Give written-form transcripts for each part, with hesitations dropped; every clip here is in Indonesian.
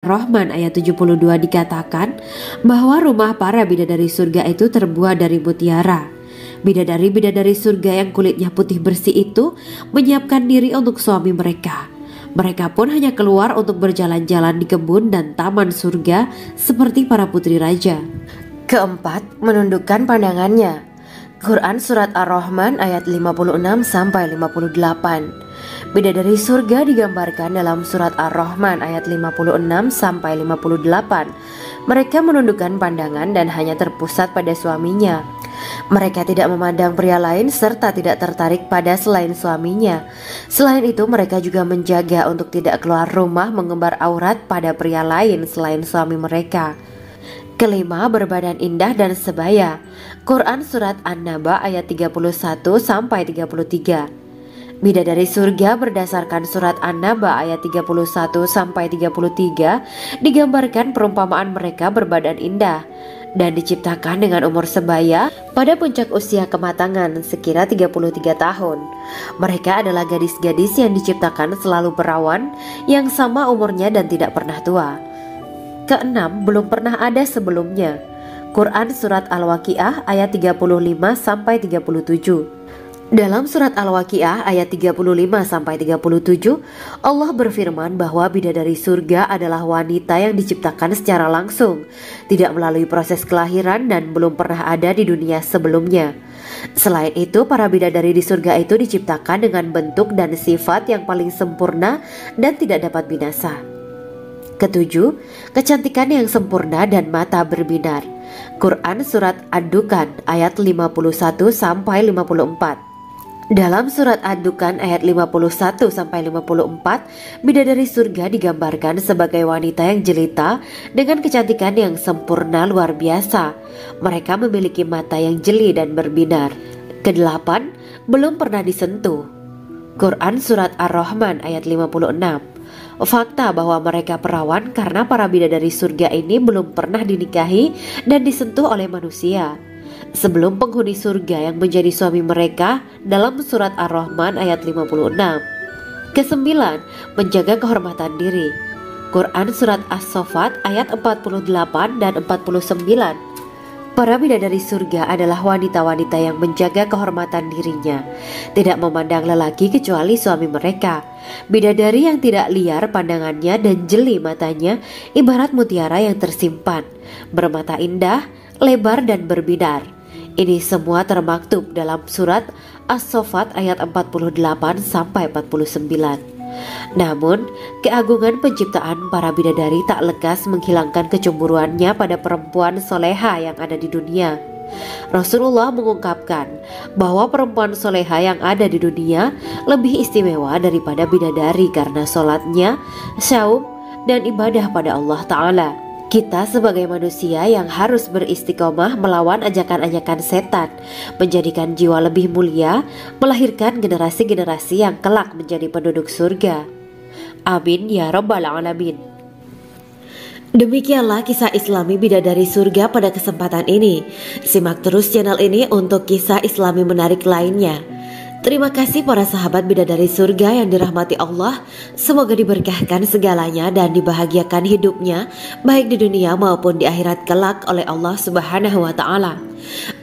Ar-Rahman ayat 72 dikatakan bahwa rumah para bidadari surga itu terbuat dari mutiara. Bidadari-bidadari surga yang kulitnya putih bersih itu menyiapkan diri untuk suami mereka. Mereka pun hanya keluar untuk berjalan-jalan di kebun dan taman surga seperti para putri raja. Keempat, menundukkan pandangannya. Quran Surat Ar-Rahman ayat 56-58. Bidadari surga digambarkan dalam Surat Ar-Rahman ayat 56-58. Mereka menundukkan pandangan dan hanya terpusat pada suaminya. Mereka tidak memandang pria lain serta tidak tertarik pada selain suaminya. Selain itu, mereka juga menjaga untuk tidak keluar rumah mengembar aurat pada pria lain selain suami mereka. Kelima, berbadan indah dan sebaya. Quran Surat An-Naba ayat 31-33. Bidadari surga berdasarkan Surat An-Naba ayat 31-33 digambarkan perumpamaan mereka berbadan indah dan diciptakan dengan umur sebaya pada puncak usia kematangan sekira 33 tahun. Mereka adalah gadis-gadis yang diciptakan selalu perawan yang sama umurnya dan tidak pernah tua. Keenam, belum pernah ada sebelumnya. Quran Surat Al-Waqiah ayat 35-37. Dalam Surat Al-Waqiah ayat 35-37, Allah berfirman bahwa bidadari surga adalah wanita yang diciptakan secara langsung, tidak melalui proses kelahiran dan belum pernah ada di dunia sebelumnya. Selain itu, para bidadari di surga itu diciptakan dengan bentuk dan sifat yang paling sempurna dan tidak dapat binasa. Ketujuh, kecantikan yang sempurna dan mata berbinar. Quran Surat Ad-Dukan ayat 51-54. Dalam Surat Ad-Dukan ayat 51-54, bidadari surga digambarkan sebagai wanita yang jelita dengan kecantikan yang sempurna luar biasa. Mereka memiliki mata yang jeli dan berbinar. Kedelapan, belum pernah disentuh. Quran Surat Ar-Rahman ayat 56. Fakta bahwa mereka perawan karena para bidadari surga ini belum pernah dinikahi dan disentuh oleh manusia sebelum penghuni surga yang menjadi suami mereka dalam Surat Ar-Rahman ayat 56. Kesembilan, menjaga kehormatan diri. Quran Surat As-Saffat ayat 48 dan 49. Para bidadari surga adalah wanita-wanita yang menjaga kehormatan dirinya, tidak memandang lelaki kecuali suami mereka. Bidadari yang tidak liar pandangannya dan jeli matanya ibarat mutiara yang tersimpan, bermata indah, lebar dan berbinar. Ini semua termaktub dalam Surat As-Saffat ayat 48-49. Namun, keagungan penciptaan para bidadari tak lekas menghilangkan kecemburuannya pada perempuan soleha yang ada di dunia. Rasulullah mengungkapkan bahwa perempuan soleha yang ada di dunia lebih istimewa daripada bidadari karena sholatnya, syaum, dan ibadah pada Allah Ta'ala. Kita sebagai manusia yang harus beristiqomah melawan ajakan-ajakan setan, menjadikan jiwa lebih mulia, melahirkan generasi-generasi yang kelak menjadi penduduk surga. Amin ya Rabbal Alamin. Demikianlah kisah Islami bidadari surga pada kesempatan ini. Simak terus channel ini untuk kisah Islami menarik lainnya. Terima kasih para sahabat bidadari surga yang dirahmati Allah. Semoga diberkahkan segalanya dan dibahagiakan hidupnya baik di dunia maupun di akhirat kelak oleh Allah Subhanahu wa Ta'ala.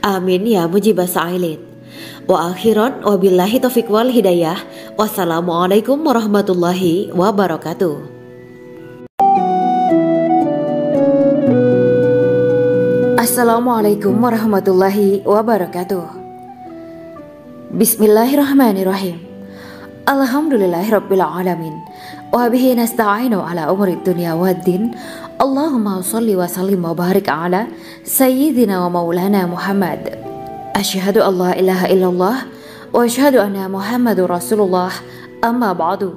Amin ya mujibah sa'ilin. Wa akhiran wabillahi taufiq wal hidayah. Wassalamualaikum warahmatullahi wabarakatuh. Assalamualaikum warahmatullahi wabarakatuh. Bismillahirrahmanirrahim. Alhamdulillahirabbil alamin. Wa bihi nasta'inu ala umuri dunya waddin. Allahumma shalli wa sallim wa barik ala sayyidina wa maulana Muhammad. Asyhadu an la ilaha illallah wa asyhadu anna Muhammadur Rasulullah. Amma ba'du.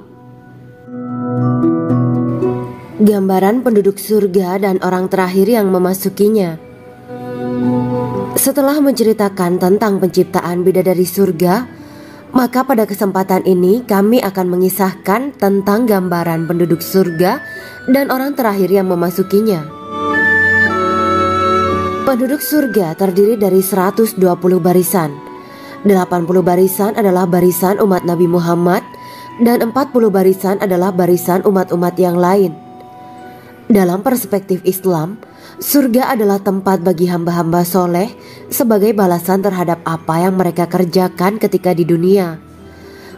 Gambaran penduduk surga dan orang terakhir yang memasukinya. Setelah menceritakan tentang penciptaan bidadari surga, maka pada kesempatan ini kami akan mengisahkan tentang gambaran penduduk surga dan orang terakhir yang memasukinya. Penduduk surga terdiri dari 120 barisan. 80 barisan adalah barisan umat Nabi Muhammad dan 40 barisan adalah barisan umat-umat yang lain. Dalam perspektif Islam, surga adalah tempat bagi hamba-hamba soleh sebagai balasan terhadap apa yang mereka kerjakan ketika di dunia.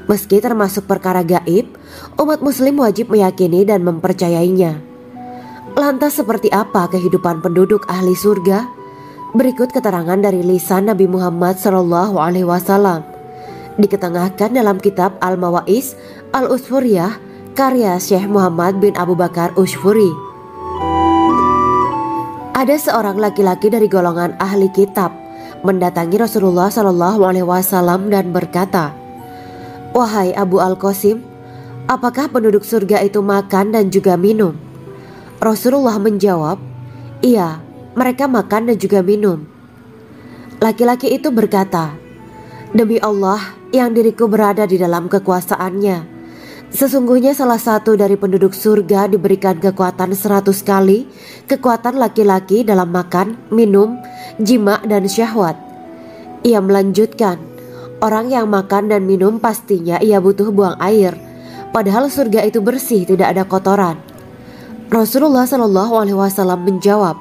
Meski termasuk perkara gaib, umat muslim wajib meyakini dan mempercayainya. Lantas seperti apa kehidupan penduduk ahli surga? Berikut keterangan dari lisan Nabi Muhammad SAW, diketengahkan dalam kitab Al-Mawaiz Al-Usfuriyah karya Syekh Muhammad bin Abu Bakar Ushfuri. Ada seorang laki-laki dari golongan ahli kitab mendatangi Rasulullah SAW dan berkata, "Wahai Abu Al-Qasim, apakah penduduk surga itu makan dan juga minum?" Rasulullah menjawab, "Iya, mereka makan dan juga minum." Laki-laki itu berkata, "Demi Allah yang diriku berada di dalam kekuasaannya, sesungguhnya salah satu dari penduduk surga diberikan kekuatan 100 kali kekuatan laki-laki dalam makan, minum, jima, dan syahwat." Ia melanjutkan, "Orang yang makan dan minum pastinya ia butuh buang air, padahal surga itu bersih, tidak ada kotoran." Rasulullah SAW menjawab,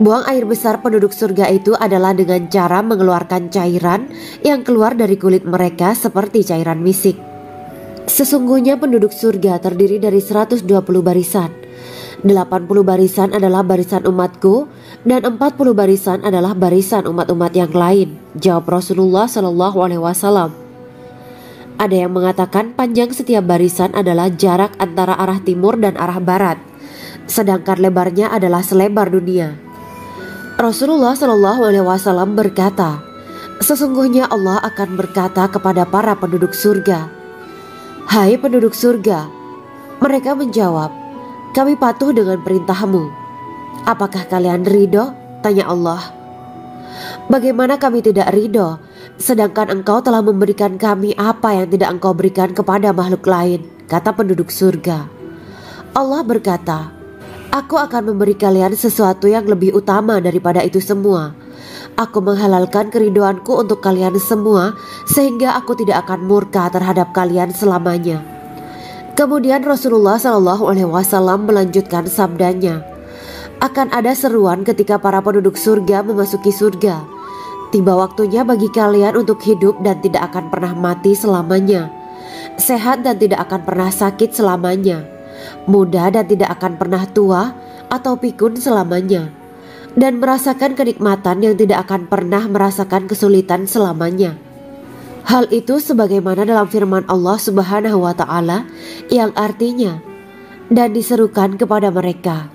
"Buang air besar penduduk surga itu adalah dengan cara mengeluarkan cairan yang keluar dari kulit mereka seperti cairan misik. Sesungguhnya penduduk surga terdiri dari 120 barisan. 80 barisan adalah barisan umatku dan 40 barisan adalah barisan umat-umat yang lain," jawab Rasulullah SAW. Ada yang mengatakan panjang setiap barisan adalah jarak antara arah timur dan arah barat, sedangkan lebarnya adalah selebar dunia. Rasulullah SAW berkata, "Sesungguhnya Allah akan berkata kepada para penduduk surga, 'Hai penduduk surga,' mereka menjawab, 'Kami patuh dengan perintahmu.' 'Apakah kalian ridho?' tanya Allah. 'Bagaimana kami tidak ridho, sedangkan engkau telah memberikan kami apa yang tidak engkau berikan kepada makhluk lain,' kata penduduk surga. Allah berkata, 'Aku akan memberi kalian sesuatu yang lebih utama daripada itu semua. Aku menghalalkan keridoanku untuk kalian semua sehingga aku tidak akan murka terhadap kalian selamanya.'" Kemudian Rasulullah SAW melanjutkan sabdanya, "Akan ada seruan ketika para penduduk surga memasuki surga. Tiba waktunya bagi kalian untuk hidup dan tidak akan pernah mati selamanya, sehat dan tidak akan pernah sakit selamanya, muda dan tidak akan pernah tua atau pikun selamanya, dan merasakan kenikmatan yang tidak akan pernah merasakan kesulitan selamanya." Hal itu sebagaimana dalam firman Allah Subhanahu wa Ta'ala yang artinya, "Dan diserukan kepada mereka,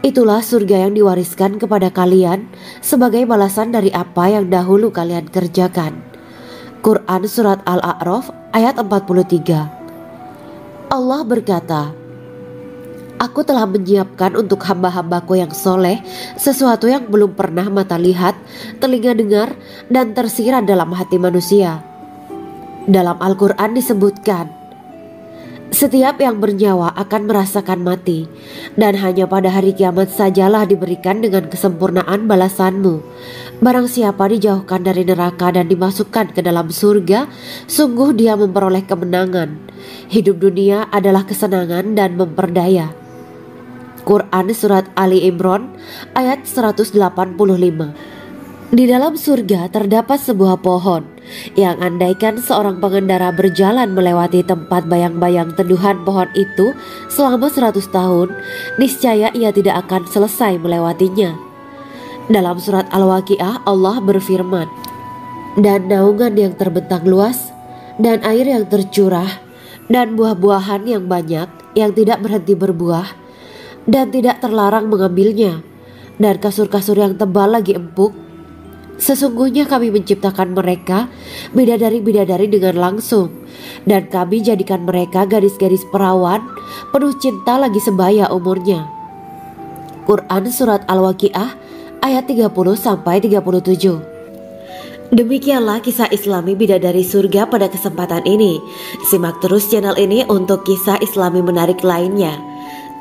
itulah surga yang diwariskan kepada kalian sebagai balasan dari apa yang dahulu kalian kerjakan." Quran Surat Al-A'raf ayat 43. Allah berkata, "Aku telah menyiapkan untuk hamba-hambaku yang soleh sesuatu yang belum pernah mata lihat, telinga dengar, dan tersirat dalam hati manusia." Dalam Al-Quran disebutkan, "Setiap yang bernyawa akan merasakan mati, dan hanya pada hari kiamat sajalah diberikan dengan kesempurnaan balasanmu. Barang siapa dijauhkan dari neraka dan dimasukkan ke dalam surga, sungguh dia memperoleh kemenangan. Hidup dunia adalah kesenangan dan memperdaya." Quran Surat Ali Imran ayat 185. Di dalam surga terdapat sebuah pohon yang andaikan seorang pengendara berjalan melewati tempat bayang-bayang teduhan pohon itu selama 100 tahun, niscaya ia tidak akan selesai melewatinya. Dalam surat Al-Waqiah Allah berfirman, "Dan naungan yang terbentang luas, dan air yang tercurah, dan buah-buahan yang banyak yang tidak berhenti berbuah, dan tidak terlarang mengambilnya, dan kasur-kasur yang tebal lagi empuk. Sesungguhnya kami menciptakan mereka bidadari-bidadari dengan langsung, dan kami jadikan mereka gadis-gadis perawan penuh cinta lagi sebaya umurnya." Quran Surat Al-Waqiah ayat 30-37. Demikianlah kisah Islami bidadari surga pada kesempatan ini. Simak terus channel ini untuk kisah Islami menarik lainnya.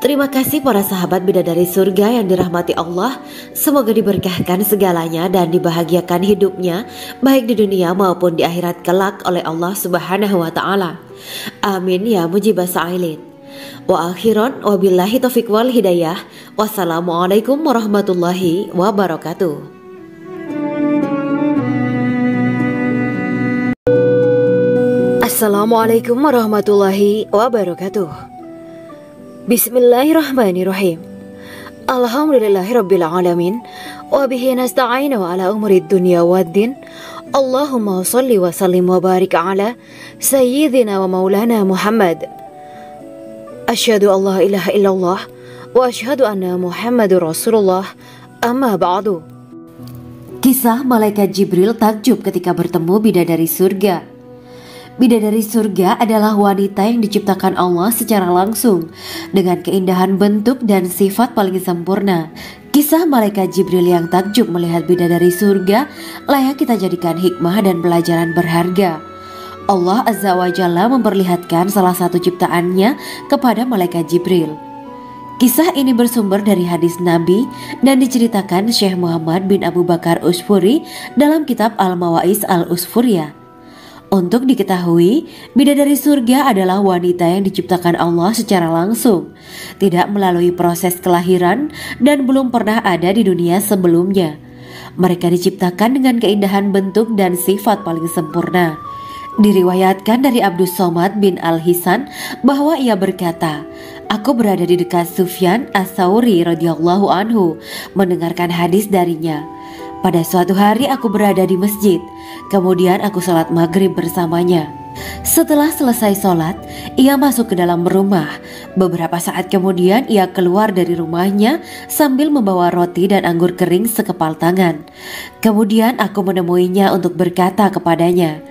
Terima kasih para sahabat bidadari surga yang dirahmati Allah. Semoga diberkahkan segalanya dan dibahagiakan hidupnya baik di dunia maupun di akhirat kelak oleh Allah Subhanahu wa Ta'ala. Amin ya mujibas sa'ilin. Wa akhiran wabillahi taufiq wal hidayah. Wassalamualaikum warahmatullahi wabarakatuh. Assalamualaikum warahmatullahi wabarakatuh. Bismillahirrahmanirrahim. Alhamdulillahirabbil alamin wa bihi nasta'inu ala umuri dunya waddin. Allahumma shalli wa sallim wa barik ala sayyidina wa maulana Muhammad. Asyhadu an la ilaha illallah wa asyhadu anna Muhammadur Rasulullah. Amma ba'du. Kisah malaikat Jibril takjub ketika bertemu bidadari surga. Bidadari surga adalah wanita yang diciptakan Allah secara langsung dengan keindahan bentuk dan sifat paling sempurna. Kisah malaikat Jibril yang takjub melihat bidadari surga layak kita jadikan hikmah dan pelajaran berharga. Allah Azza wa Jalla memperlihatkan salah satu ciptaannya kepada malaikat Jibril. Kisah ini bersumber dari hadis Nabi dan diceritakan Syekh Muhammad bin Abu Bakar Usfuri dalam kitab Al-Mawaiz Al-Usfuriyah. Untuk diketahui, bidadari surga adalah wanita yang diciptakan Allah secara langsung, tidak melalui proses kelahiran dan belum pernah ada di dunia sebelumnya. Mereka diciptakan dengan keindahan bentuk dan sifat paling sempurna. Diriwayatkan dari Abdus Somad bin Al-Hisan bahwa ia berkata, "Aku berada di dekat Sufyan As-Tsauri radhiyallahu anhu mendengarkan hadis darinya. Pada suatu hari aku berada di masjid, kemudian aku sholat maghrib bersamanya. Setelah selesai sholat, ia masuk ke dalam rumah. Beberapa saat kemudian ia keluar dari rumahnya sambil membawa roti dan anggur kering sekepal tangan. Kemudian aku menemuinya untuk berkata kepadanya,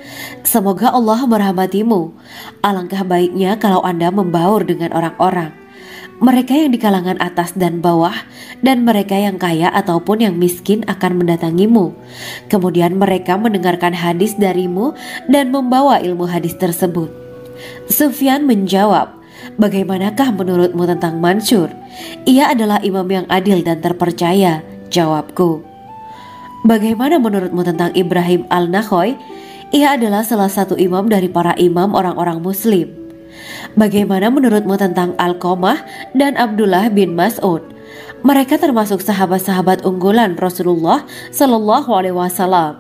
'Semoga Allah merahmatimu. Alangkah baiknya kalau Anda membaur dengan orang-orang. Mereka yang di kalangan atas dan bawah dan mereka yang kaya ataupun yang miskin akan mendatangimu. Kemudian mereka mendengarkan hadis darimu dan membawa ilmu hadis tersebut.' Sufyan menjawab, 'Bagaimanakah menurutmu tentang Mansur? Ia adalah imam yang adil dan terpercaya.' Jawabku. 'Bagaimana menurutmu tentang Ibrahim Al-Nakhoy? Ia adalah salah satu imam dari para imam orang-orang muslim.' 'Bagaimana menurutmu tentang Alqamah dan Abdullah bin Mas'ud? Mereka termasuk sahabat-sahabat unggulan Rasulullah Shallallahu Alaihi Wasallam.'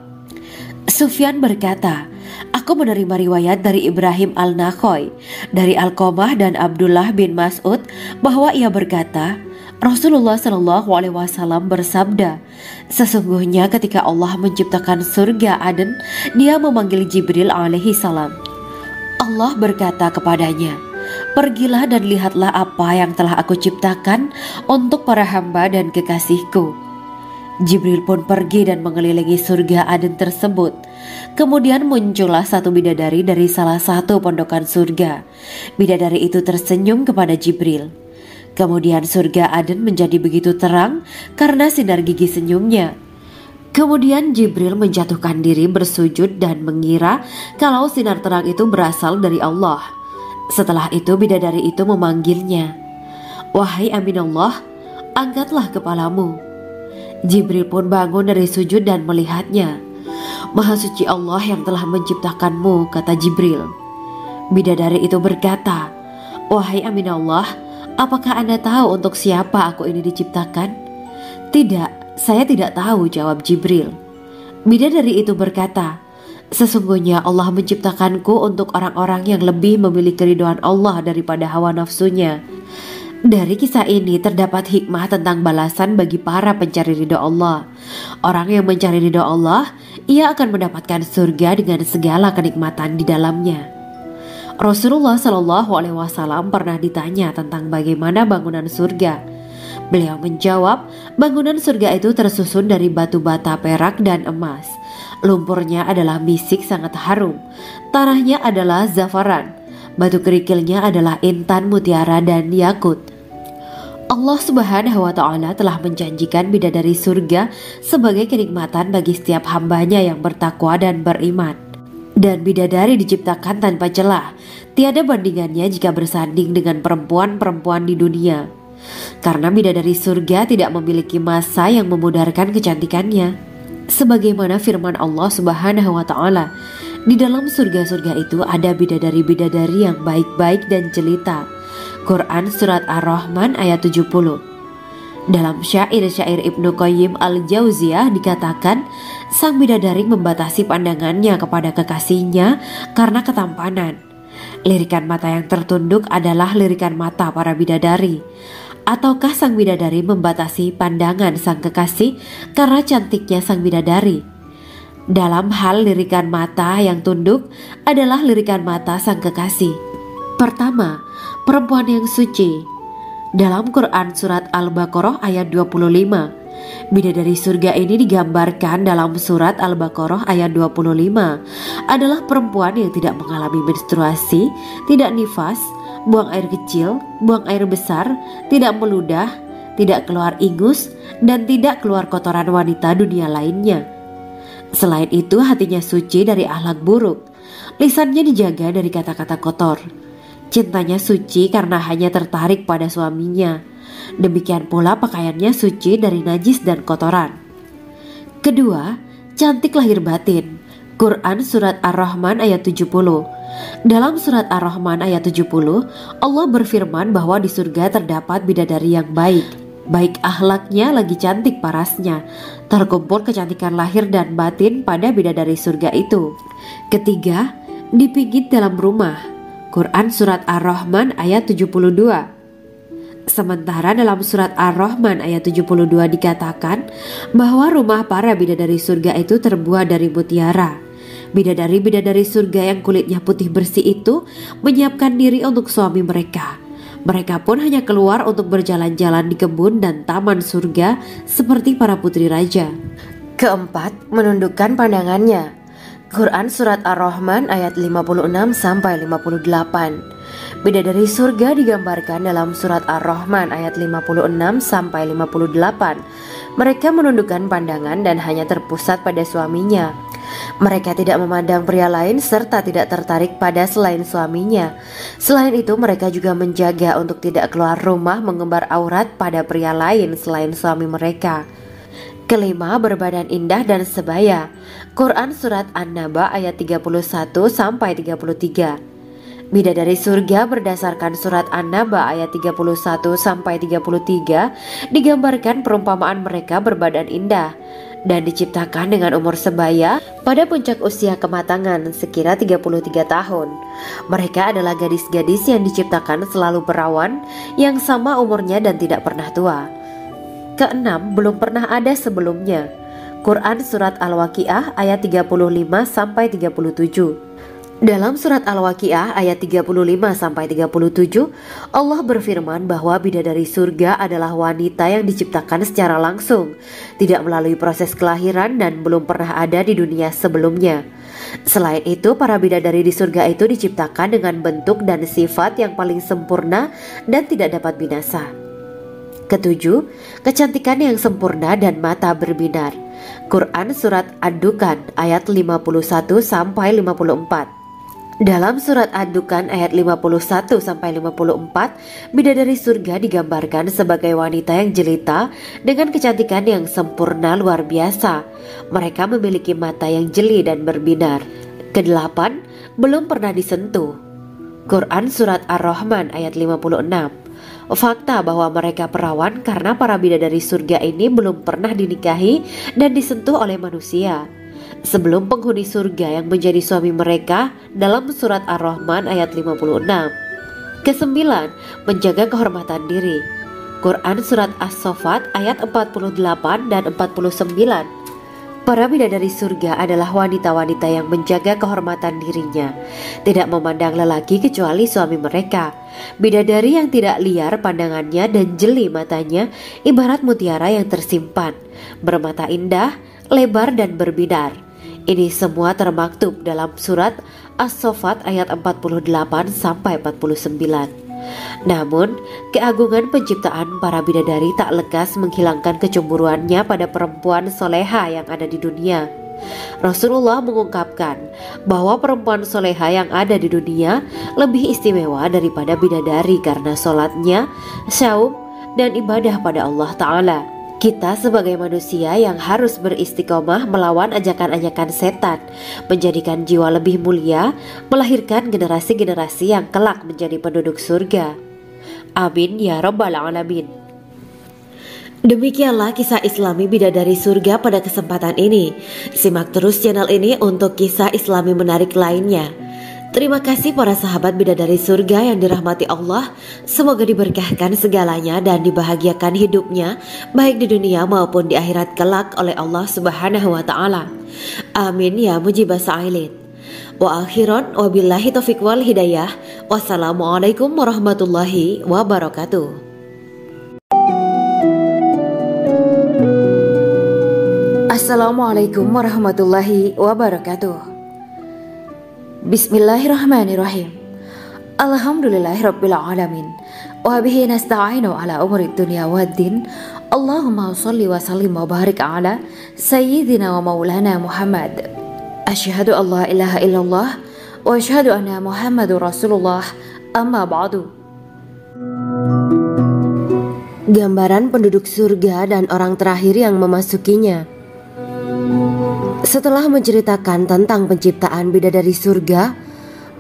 Sufyan berkata, 'Aku menerima riwayat dari Ibrahim Al-Nakhoy, dari Alqamah dan Abdullah bin Mas'ud bahwa ia berkata, Rasulullah Shallallahu Alaihi Wasallam bersabda, sesungguhnya ketika Allah menciptakan surga Aden, Dia memanggil Jibril alaihi salam. Allah berkata kepadanya, pergilah dan lihatlah apa yang telah aku ciptakan untuk para hamba dan kekasihku. Jibril pun pergi dan mengelilingi surga Aden tersebut. Kemudian muncullah satu bidadari dari salah satu pondokan surga. Bidadari itu tersenyum kepada Jibril. Kemudian surga Aden menjadi begitu terang karena sinar gigi senyumnya. Kemudian Jibril menjatuhkan diri bersujud dan mengira kalau sinar terang itu berasal dari Allah. Setelah itu bidadari itu memanggilnya, wahai Aminullah, angkatlah kepalamu. Jibril pun bangun dari sujud dan melihatnya. Maha suci Allah yang telah menciptakanmu, kata Jibril. Bidadari itu berkata, wahai Aminullah, apakah Anda tahu untuk siapa aku ini diciptakan? Tidak. Saya tidak tahu, jawab Jibril. Bidadari itu berkata, sesungguhnya Allah menciptakanku untuk orang-orang yang lebih memilih keridhaan Allah daripada hawa nafsunya. Dari kisah ini terdapat hikmah tentang balasan bagi para pencari ridho Allah. Orang yang mencari ridho Allah, ia akan mendapatkan surga dengan segala kenikmatan di dalamnya. Rasulullah Shallallahu Alaihi Wasallam pernah ditanya tentang bagaimana bangunan surga. Beliau menjawab, bangunan surga itu tersusun dari batu bata, perak, dan emas. Lumpurnya adalah misik sangat harum. Tanahnya adalah zafaran. Batu kerikilnya adalah intan, mutiara, dan yakut. Allah Subhanahu wa Ta'ala telah menjanjikan bidadari surga sebagai kenikmatan bagi setiap hambanya yang bertakwa dan beriman. Dan bidadari diciptakan tanpa celah. Tiada bandingannya jika bersanding dengan perempuan-perempuan di dunia. Karena bidadari surga tidak memiliki masa yang memudarkan kecantikannya. Sebagaimana firman Allah Subhanahu wa Ta'ala, di dalam surga-surga itu ada bidadari-bidadari yang baik-baik dan jelita. Quran Surat Ar-Rahman ayat 70. Dalam syair-syair Ibnu Qayyim al-Jauziyah dikatakan, sang bidadari membatasi pandangannya kepada kekasihnya karena ketampanan. Lirikan mata yang tertunduk adalah lirikan mata para bidadari. Ataukah sang bidadari membatasi pandangan sang kekasih karena cantiknya sang bidadari? Dalam hal lirikan mata yang tunduk adalah lirikan mata sang kekasih. Pertama, perempuan yang suci. Dalam Quran Surat Al-Baqarah ayat 25, bidadari surga ini digambarkan dalam Surat Al-Baqarah ayat 25 adalah perempuan yang tidak mengalami menstruasi, tidak nifas, buang air kecil, buang air besar, tidak meludah, tidak keluar ingus, dan tidak keluar kotoran wanita dunia lainnya. Selain itu, hatinya suci dari akhlak buruk, lisannya dijaga dari kata-kata kotor. Cintanya suci karena hanya tertarik pada suaminya. Demikian pula pakaiannya suci dari najis dan kotoran. Kedua, cantik lahir batin. Quran Surat Ar-Rahman ayat 70. Dalam Surat Ar-Rahman ayat 70, Allah berfirman bahwa di surga terdapat bidadari yang baik. Baik akhlaknya lagi cantik parasnya. Terkumpul kecantikan lahir dan batin pada bidadari surga itu. Ketiga, dipijit dalam rumah. Quran Surat Ar-Rahman ayat 72. Sementara dalam Surat Ar-Rahman ayat 72 dikatakan bahwa rumah para bidadari surga itu terbuat dari mutiara. Bidadari-bidadari surga yang kulitnya putih bersih itu menyiapkan diri untuk suami mereka. Mereka pun hanya keluar untuk berjalan-jalan di kebun dan taman surga seperti para putri raja. Keempat, menundukkan pandangannya. Quran Surat Ar-Rahman ayat 56-58. Bidadari surga digambarkan dalam Surat Ar-Rahman ayat 56-58. Mereka menundukkan pandangan dan hanya terpusat pada suaminya. Mereka tidak memandang pria lain serta tidak tertarik pada selain suaminya. Selain itu, mereka juga menjaga untuk tidak keluar rumah mengembar aurat pada pria lain selain suami mereka. Kelima, berbadan indah dan sebaya. Quran Surat An-Naba ayat 31-33. Bidadari surga berdasarkan Surat An-Naba ayat 31-33 digambarkan perumpamaan mereka berbadan indah dan diciptakan dengan umur sebaya pada puncak usia kematangan sekira 33 tahun. Mereka adalah gadis-gadis yang diciptakan selalu perawan, yang sama umurnya dan tidak pernah tua. Keenam, belum pernah ada sebelumnya. Quran Surat Al-Waqiah ayat 35-37. Dalam Surat Al-Waqiah ayat 35-37, Allah berfirman bahwa bidadari surga adalah wanita yang diciptakan secara langsung, tidak melalui proses kelahiran dan belum pernah ada di dunia sebelumnya. Selain itu, para bidadari di surga itu diciptakan dengan bentuk dan sifat yang paling sempurna dan tidak dapat binasa. Ketujuh, kecantikan yang sempurna dan mata berbinar. Quran Surat Ad-Dukan ayat 51-54. Dalam Surat Ad-Dukan ayat 51-54, bidadari surga digambarkan sebagai wanita yang jelita dengan kecantikan yang sempurna luar biasa. Mereka memiliki mata yang jeli dan berbinar. Kedelapan, belum pernah disentuh. Quran Surat Ar-Rahman ayat 56. Fakta bahwa mereka perawan karena para bidadari surga ini belum pernah dinikahi dan disentuh oleh manusia sebelum penghuni surga yang menjadi suami mereka dalam Surat Ar-Rahman ayat 56. Kesembilan, menjaga kehormatan diri. Quran Surat As-Saffat ayat 48 dan 49. Para bidadari surga adalah wanita-wanita yang menjaga kehormatan dirinya, tidak memandang lelaki kecuali suami mereka. Bidadari yang tidak liar pandangannya dan jeli matanya ibarat mutiara yang tersimpan, bermata indah, lebar dan berbinar. Ini semua termaktub dalam Surat As-Saffat ayat 48-49. Namun, keagungan penciptaan para bidadari tak lekas menghilangkan kecemburuannya pada perempuan soleha yang ada di dunia. Rasulullah mengungkapkan bahwa perempuan soleha yang ada di dunia lebih istimewa daripada bidadari karena sholatnya, syaum, dan ibadah pada Allah Ta'ala. Kita sebagai manusia yang harus beristiqomah melawan ajakan-ajakan setan, menjadikan jiwa lebih mulia, melahirkan generasi-generasi yang kelak menjadi penduduk surga. Amin ya rabbal alamin. Demikianlah kisah Islami Bidadari Surga pada kesempatan ini. Simak terus channel ini untuk kisah Islami menarik lainnya. Terima kasih para sahabat Bidadari Surga yang dirahmati Allah. Semoga diberkahkan segalanya dan dibahagiakan hidupnya, baik di dunia maupun di akhirat kelak oleh Allah Subhanahu wa Ta'ala. Amin ya mujibah sa'ilin. Wa akhiran wabillahi taufiq wal hidayah. Wassalamualaikum warahmatullahi wabarakatuh. Assalamualaikum warahmatullahi wabarakatuh. Bismillahirrahmanirrahim. Alhamdulillahirabbil alamin. Wa bihi nasta'inu ala umuri dunya waddin. Allahumma shalli wa sallim wa barik ala sayyidina wa maulana Muhammad. Asyhadu an la ilaha illallah wa asyhadu anna Muhammadur Rasulullah. Amma ba'du. Gambaran penduduk surga dan orang terakhir yang memasukinya. Setelah menceritakan tentang penciptaan bidadari surga,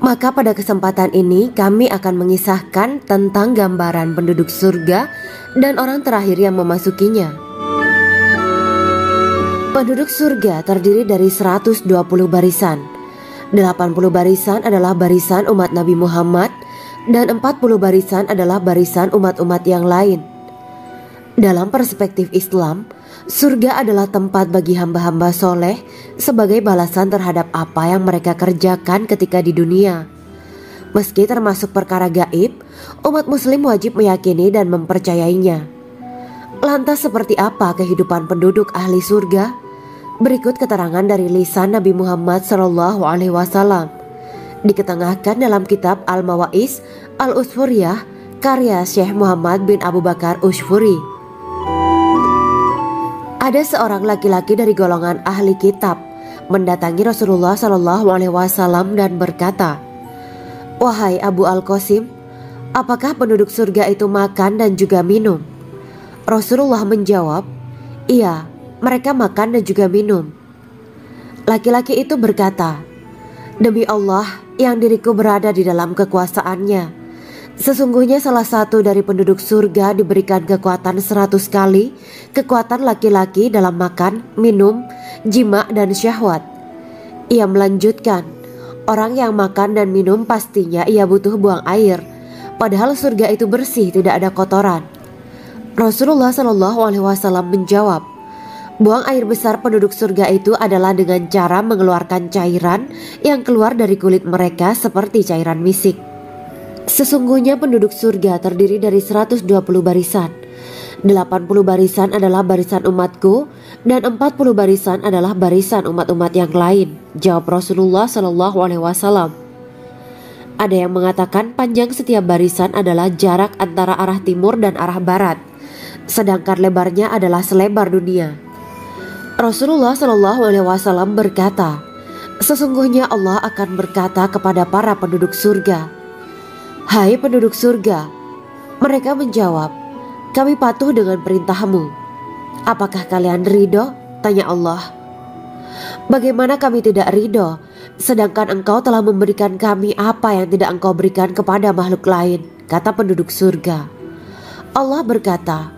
maka pada kesempatan ini kami akan mengisahkan tentang gambaran penduduk surga dan orang terakhir yang memasukinya. Penduduk surga terdiri dari 120 barisan. 80 barisan adalah barisan umat Nabi Muhammad dan 40 barisan adalah barisan umat-umat yang lain. Dalam perspektif Islam, surga adalah tempat bagi hamba-hamba soleh sebagai balasan terhadap apa yang mereka kerjakan ketika di dunia. Meski termasuk perkara gaib, umat muslim wajib meyakini dan mempercayainya. Lantas seperti apa kehidupan penduduk ahli surga? Berikut keterangan dari lisan Nabi Muhammad SAW. Diketengahkan dalam kitab Al-Mawaiz Al-Usfuriyah karya Syekh Muhammad bin Abu Bakar Usfuri. Ada seorang laki-laki dari golongan ahli kitab mendatangi Rasulullah SAW dan berkata, "Wahai Abu Al-Qasim, apakah penduduk surga itu makan dan juga minum?" Rasulullah menjawab, "Iya, mereka makan dan juga minum." Laki-laki itu berkata, "Demi Allah yang diriku berada di dalam kekuasaannya, sesungguhnya salah satu dari penduduk surga diberikan kekuatan 100 kali kekuatan laki-laki dalam makan, minum, jima, dan syahwat." Ia melanjutkan, "Orang yang makan dan minum pastinya ia butuh buang air, padahal surga itu bersih, tidak ada kotoran." Rasulullah SAW menjawab, "Buang air besar penduduk surga itu adalah dengan cara mengeluarkan cairan yang keluar dari kulit mereka seperti cairan misik." Sesungguhnya penduduk surga terdiri dari 120 barisan. 80 barisan adalah barisan umatku dan 40 barisan adalah barisan umat-umat yang lain, jawab Rasulullah SAW. Ada yang mengatakan panjang setiap barisan adalah jarak antara arah timur dan arah barat, sedangkan lebarnya adalah selebar dunia. Rasulullah SAW berkata, "Sesungguhnya Allah akan berkata kepada para penduduk surga, 'Hai penduduk surga,' mereka menjawab, 'Kami patuh dengan perintahmu.' 'Apakah kalian ridho?' tanya Allah. 'Bagaimana kami tidak ridho, sedangkan engkau telah memberikan kami apa yang tidak engkau berikan kepada makhluk lain,' kata penduduk surga. Allah berkata,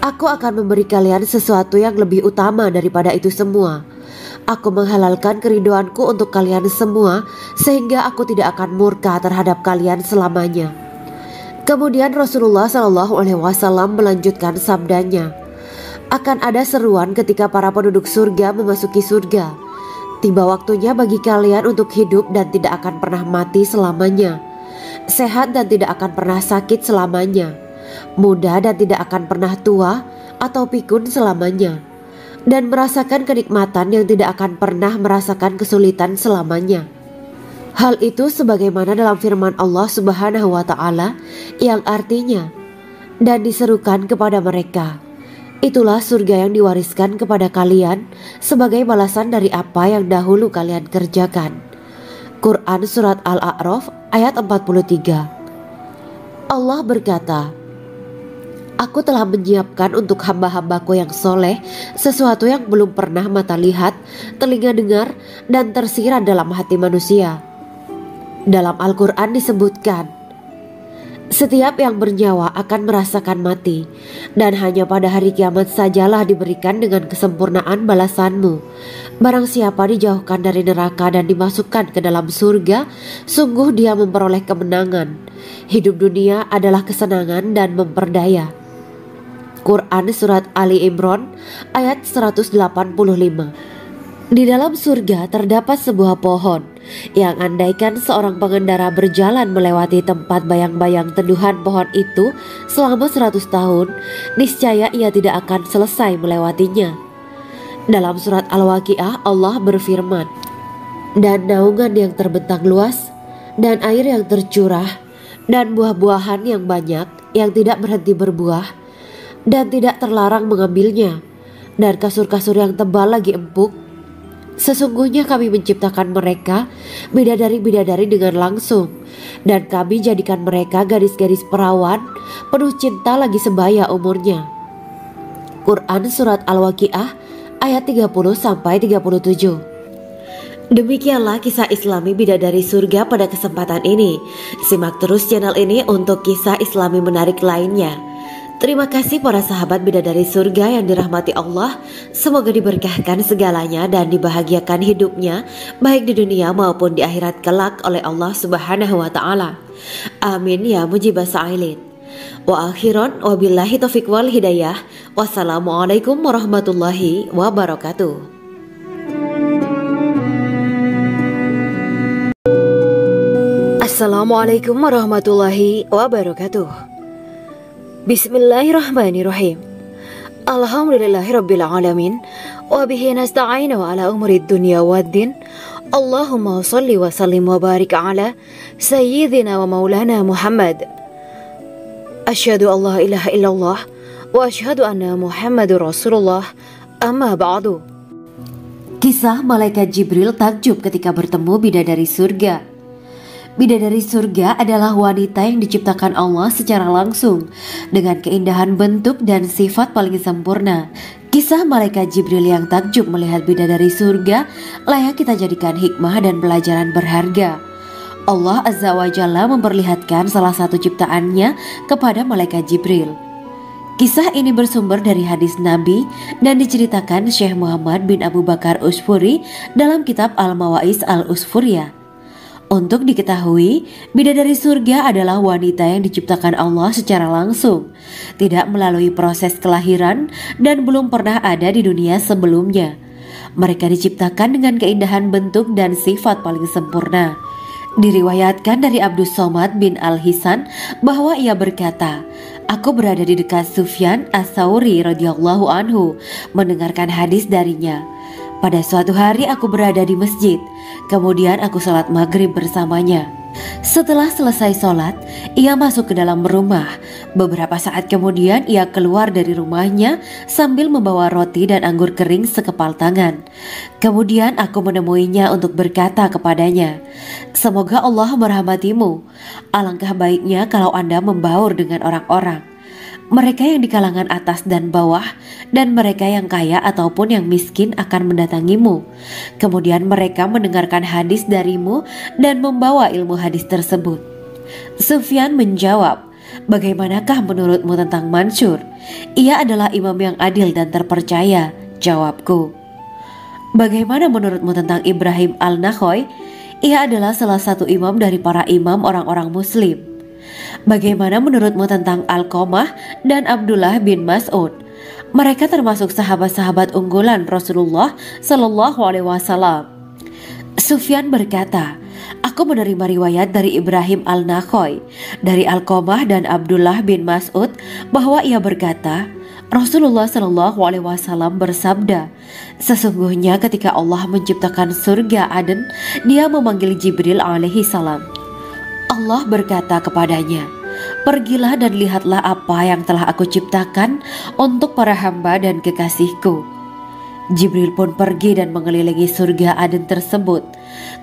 'Aku akan memberi kalian sesuatu yang lebih utama daripada itu semua. Aku menghalalkan keridoanku untuk kalian semua sehingga aku tidak akan murka terhadap kalian selamanya.'" Kemudian Rasulullah SAW melanjutkan sabdanya, "Akan ada seruan ketika para penduduk surga memasuki surga. Tiba waktunya bagi kalian untuk hidup dan tidak akan pernah mati selamanya, sehat dan tidak akan pernah sakit selamanya, muda dan tidak akan pernah tua atau pikun selamanya, dan merasakan kenikmatan yang tidak akan pernah merasakan kesulitan selamanya." Hal itu sebagaimana dalam firman Allah Subhanahu wa Ta'ala yang artinya, "Dan diserukan kepada mereka, itulah surga yang diwariskan kepada kalian sebagai balasan dari apa yang dahulu kalian kerjakan." Quran Surat Al-A'raf ayat 43. Allah berkata, "Aku telah menyiapkan untuk hamba-hambaku yang soleh sesuatu yang belum pernah mata lihat, telinga dengar, dan tersirat dalam hati manusia." Dalam Al-Quran disebutkan, Setiap yang bernyawa akan merasakan mati, dan hanya pada hari kiamat sajalah diberikan dengan kesempurnaan balasanmu. Barang siapa dijauhkan dari neraka dan dimasukkan ke dalam surga, sungguh dia memperoleh kemenangan. Hidup dunia adalah kesenangan dan memperdaya. Quran Surat Ali Imran ayat 185. Di dalam surga terdapat sebuah pohon yang andaikan seorang pengendara berjalan melewati tempat bayang-bayang teduhan pohon itu selama 100 tahun, niscaya ia tidak akan selesai melewatinya. Dalam surat Al-Waqiah Allah berfirman, "Dan naungan yang terbentang luas, dan air yang tercurah, dan buah-buahan yang banyak yang tidak berhenti berbuah, dan tidak terlarang mengambilnya, dan kasur-kasur yang tebal lagi empuk. Sesungguhnya kami menciptakan mereka bidadari-bidadari dengan langsung, dan kami jadikan mereka gadis-gadis perawan penuh cinta lagi sebaya umurnya." Quran Surat Al-Waqiah ayat 30-37. Demikianlah kisah Islami bidadari surga pada kesempatan ini. Simak terus channel ini untuk kisah Islami menarik lainnya. Terima kasih para sahabat bidadari surga yang dirahmati Allah. Semoga diberkahkan segalanya dan dibahagiakan hidupnya baik di dunia maupun di akhirat kelak oleh Allah Subhanahu wa taala. Amin ya mujibah sa'ilin. Wa akhiran wabillahi taufiq wal hidayah. Wassalamualaikum warahmatullahi wabarakatuh. Assalamualaikum warahmatullahi wabarakatuh. Bismillahirrahmanirrahim. Alhamdulillahirabbil alamin wa bihi nasta'inu ala umuri dunya waddin. Allahumma shalli wa sallim wa barik ala sayyidina wa maulana Muhammad. Asyhadu an la ilaha illallah wa asyhadu anna Muhammadur Rasulullah. Amma ba'du. Kisah malaikat Jibril takjub ketika bertemu bidadari surga. Bidadari surga adalah wanita yang diciptakan Allah secara langsung dengan keindahan bentuk dan sifat paling sempurna. Kisah malaikat Jibril yang takjub melihat bidadari surga layak kita jadikan hikmah dan pelajaran berharga. Allah Azza wa Jalla memperlihatkan salah satu ciptaannya kepada malaikat Jibril. Kisah ini bersumber dari hadis Nabi dan diceritakan Syekh Muhammad bin Abu Bakar Usfuri dalam kitab Al-Mawaiz Al-Usfuriyah. Untuk diketahui, bidadari surga adalah wanita yang diciptakan Allah secara langsung, tidak melalui proses kelahiran dan belum pernah ada di dunia sebelumnya. Mereka diciptakan dengan keindahan bentuk dan sifat paling sempurna. Diriwayatkan dari Abdus Somad bin Al-Hisan bahwa ia berkata, "Aku berada di dekat Sufyan As-Sauri radhiyallahu anhu mendengarkan hadis darinya. Pada suatu hari aku berada di masjid, kemudian aku sholat maghrib bersamanya. Setelah selesai sholat, ia masuk ke dalam rumah. Beberapa saat kemudian ia keluar dari rumahnya sambil membawa roti dan anggur kering sekepal tangan. Kemudian aku menemuinya untuk berkata kepadanya, 'Semoga Allah merahmatimu. Alangkah baiknya kalau Anda membaur dengan orang-orang. Mereka yang di kalangan atas dan bawah, dan mereka yang kaya ataupun yang miskin akan mendatangimu. Kemudian mereka mendengarkan hadis darimu dan membawa ilmu hadis tersebut.' Sufyan menjawab, 'Bagaimanakah menurutmu tentang Mansur? Ia adalah imam yang adil dan terpercaya.' Jawabku. 'Bagaimana menurutmu tentang Ibrahim Al-Nakhoy? Ia adalah salah satu imam dari para imam orang-orang muslim.' 'Bagaimana menurutmu tentang Alqamah dan Abdullah bin Mas'ud? Mereka termasuk sahabat-sahabat unggulan Rasulullah Shallallahu Alaihi Wasallam.' Sufyan berkata, 'Aku menerima riwayat dari Ibrahim Al-Nakhoy, dari Alqamah dan Abdullah bin Mas'ud bahwa ia berkata, Rasulullah Shallallahu Alaihi Wasallam bersabda, sesungguhnya ketika Allah menciptakan surga Aden, Dia memanggil Jibril alaihi salam. Allah berkata kepadanya, pergilah dan lihatlah apa yang telah aku ciptakan untuk para hamba dan kekasihku. Jibril pun pergi dan mengelilingi surga Aden tersebut.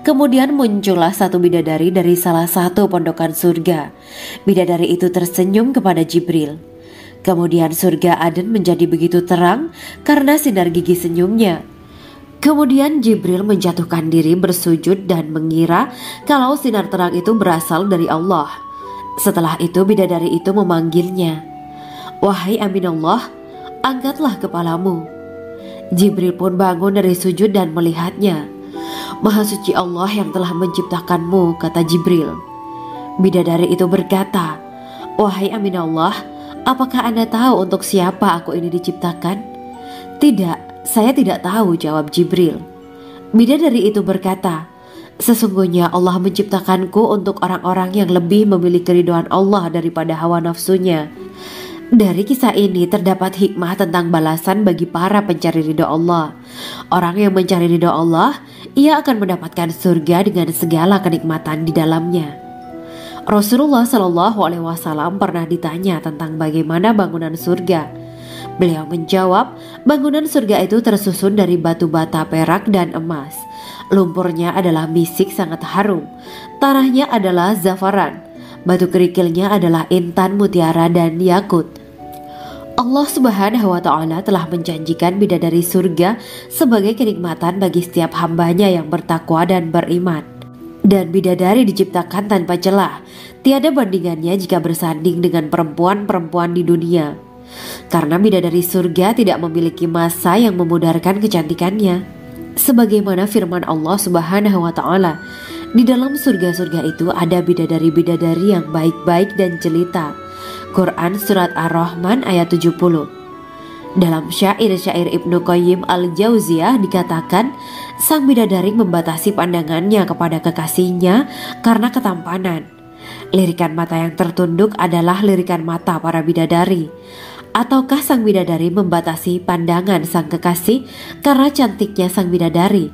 Kemudian muncullah satu bidadari dari salah satu pondokan surga. Bidadari itu tersenyum kepada Jibril. Kemudian surga Aden menjadi begitu terang karena sinar gigi senyumnya. Kemudian Jibril menjatuhkan diri bersujud dan mengira kalau sinar terang itu berasal dari Allah. Setelah itu bidadari itu memanggilnya, "Wahai Aminullah, angkatlah kepalamu." Jibril pun bangun dari sujud dan melihatnya. "Maha suci Allah yang telah menciptakanmu," kata Jibril. Bidadari itu berkata, "Wahai Aminullah, apakah Anda tahu untuk siapa aku ini diciptakan?" "Tidak, saya tidak tahu," jawab Jibril. Bidadari itu berkata, "Sesungguhnya Allah menciptakanku untuk orang-orang yang lebih memilih keridhaan Allah daripada hawa nafsunya." Dari kisah ini terdapat hikmah tentang balasan bagi para pencari ridho Allah. Orang yang mencari ridho Allah, ia akan mendapatkan surga dengan segala kenikmatan di dalamnya. Rasulullah Shallallahu Alaihi Wasallam pernah ditanya tentang bagaimana bangunan surga. Beliau menjawab, bangunan surga itu tersusun dari batu bata, perak, dan emas. Lumpurnya adalah misik sangat harum, tanahnya adalah zafaran, batu kerikilnya adalah intan, mutiara, dan yakut. Allah Subhanahu wa Ta'ala telah menjanjikan bidadari surga sebagai kenikmatan bagi setiap hambanya yang bertakwa dan beriman. Dan bidadari diciptakan tanpa celah, tiada bandingannya jika bersanding dengan perempuan-perempuan di dunia. Karena bidadari surga tidak memiliki masa yang memudarkan kecantikannya. Sebagaimana firman Allah Subhanahu wa Ta'ala, di dalam surga-surga itu ada bidadari-bidadari yang baik-baik dan jelita. Quran Surat Ar-Rahman ayat 70. Dalam syair-syair Ibnu Qayyim Al-Jauziyah dikatakan, sang bidadari membatasi pandangannya kepada kekasihnya karena ketampanan. Lirikan mata yang tertunduk adalah lirikan mata para bidadari. Ataukah sang bidadari membatasi pandangan sang kekasih karena cantiknya sang bidadari?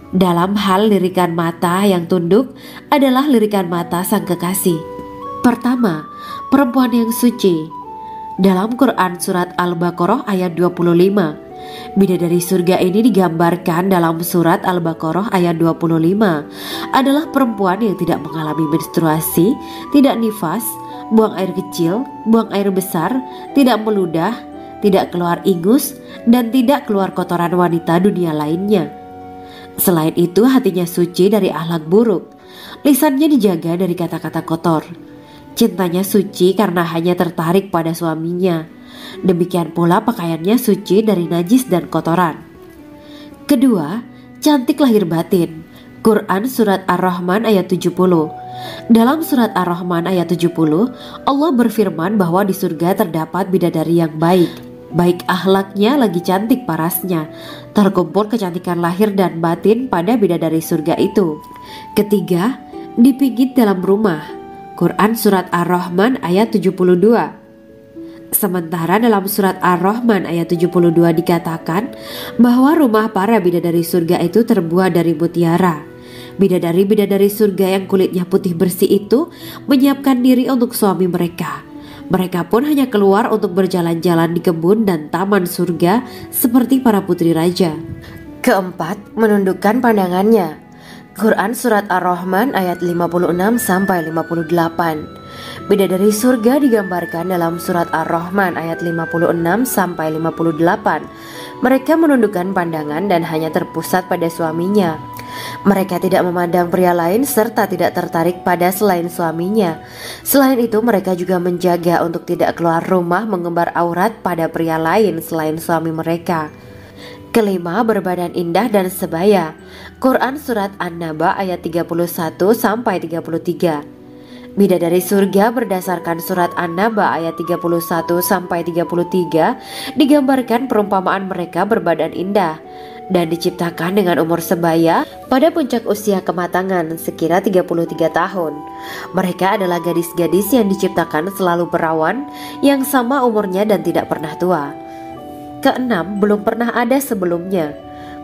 Dalam hal lirikan mata yang tunduk adalah lirikan mata sang kekasih. Pertama, perempuan yang suci. Dalam Quran Surat Al-Baqarah ayat 25, bidadari surga ini digambarkan dalam Surat Al-Baqarah ayat 25 adalah perempuan yang tidak mengalami menstruasi, tidak nifas, buang air kecil, buang air besar, tidak meludah, tidak keluar ingus, dan tidak keluar kotoran wanita dunia lainnya. Selain itu, hatinya suci dari akhlak buruk, lisannya dijaga dari kata-kata kotor. Cintanya suci karena hanya tertarik pada suaminya. Demikian pula pakaiannya suci dari najis dan kotoran. Kedua, cantik lahir batin. Quran Surat Ar-Rahman ayat 70. Dalam Surat Ar-Rahman ayat 70, Allah berfirman bahwa di surga terdapat bidadari yang baik. Baik akhlaknya lagi cantik parasnya. Terkumpul kecantikan lahir dan batin pada bidadari surga itu. Ketiga, dipijit dalam rumah. Quran Surat Ar-Rahman ayat 72. Sementara dalam Surat Ar-Rahman ayat 72 dikatakan bahwa rumah para bidadari surga itu terbuat dari mutiara. Bidadari-bidadari surga yang kulitnya putih bersih itu menyiapkan diri untuk suami mereka. Mereka pun hanya keluar untuk berjalan-jalan di kebun dan taman surga seperti para putri raja. Keempat, menundukkan pandangannya. Quran Surat Ar-Rahman ayat 56-58. Bidadari surga digambarkan dalam Surat Ar-Rahman ayat 56-58. Mereka menundukkan pandangan dan hanya terpusat pada suaminya. Mereka tidak memandang pria lain serta tidak tertarik pada selain suaminya. Selain itu, mereka juga menjaga untuk tidak keluar rumah mengembar aurat pada pria lain selain suami mereka. Kelima, berbadan indah dan sebaya. Quran Surat An-Naba ayat 31-33. Bidadari surga berdasarkan Surat An-Naba ayat 31-33 digambarkan perumpamaan mereka berbadan indah dan diciptakan dengan umur sebaya pada puncak usia kematangan sekira 33 tahun. Mereka adalah gadis-gadis yang diciptakan selalu perawan, yang sama umurnya dan tidak pernah tua. Keenam, belum pernah ada sebelumnya.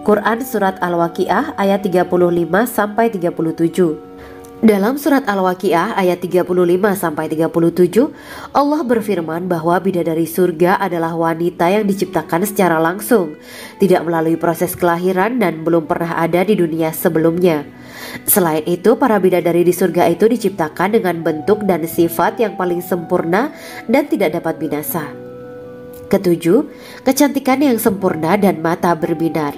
Quran Surat Al-Waqiah ayat 35-37. Dalam Surat Al-Waqiah ayat 35-37, Allah berfirman bahwa bidadari surga adalah wanita yang diciptakan secara langsung, tidak melalui proses kelahiran dan belum pernah ada di dunia sebelumnya. Selain itu, para bidadari di surga itu diciptakan dengan bentuk dan sifat yang paling sempurna dan tidak dapat binasa. Ketujuh, kecantikan yang sempurna dan mata berbinar.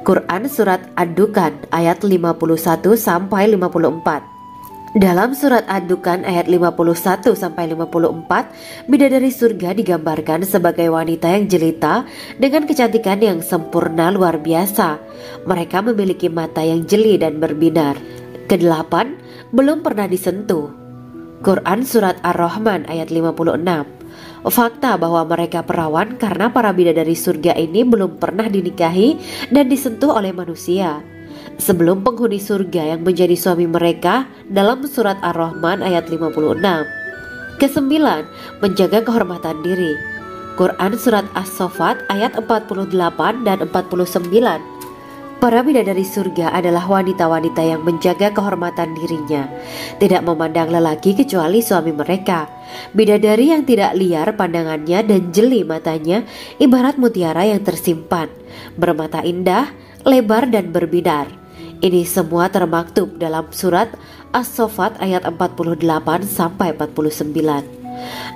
Quran Surat Ad-Dukhan ayat 51-54. Dalam surat Ad-Dukhan ayat 51-54, bidadari surga digambarkan sebagai wanita yang jelita dengan kecantikan yang sempurna luar biasa. Mereka memiliki mata yang jeli dan berbinar. Kedelapan, belum pernah disentuh. Quran surat Ar-Rahman ayat 56. Fakta bahwa mereka perawan karena para bidadari surga ini belum pernah dinikahi dan disentuh oleh manusia sebelum penghuni surga yang menjadi suami mereka dalam surat Ar-Rahman ayat 56. Kesembilan, menjaga kehormatan diri. Quran surat As-Saffat ayat 48 dan 49. Para bidadari surga adalah wanita-wanita yang menjaga kehormatan dirinya, tidak memandang lelaki kecuali suami mereka. Bidadari yang tidak liar pandangannya dan jeli matanya ibarat mutiara yang tersimpan, bermata indah, lebar dan berbinar. Ini semua termaktub dalam surat As-Saffat ayat 48-49.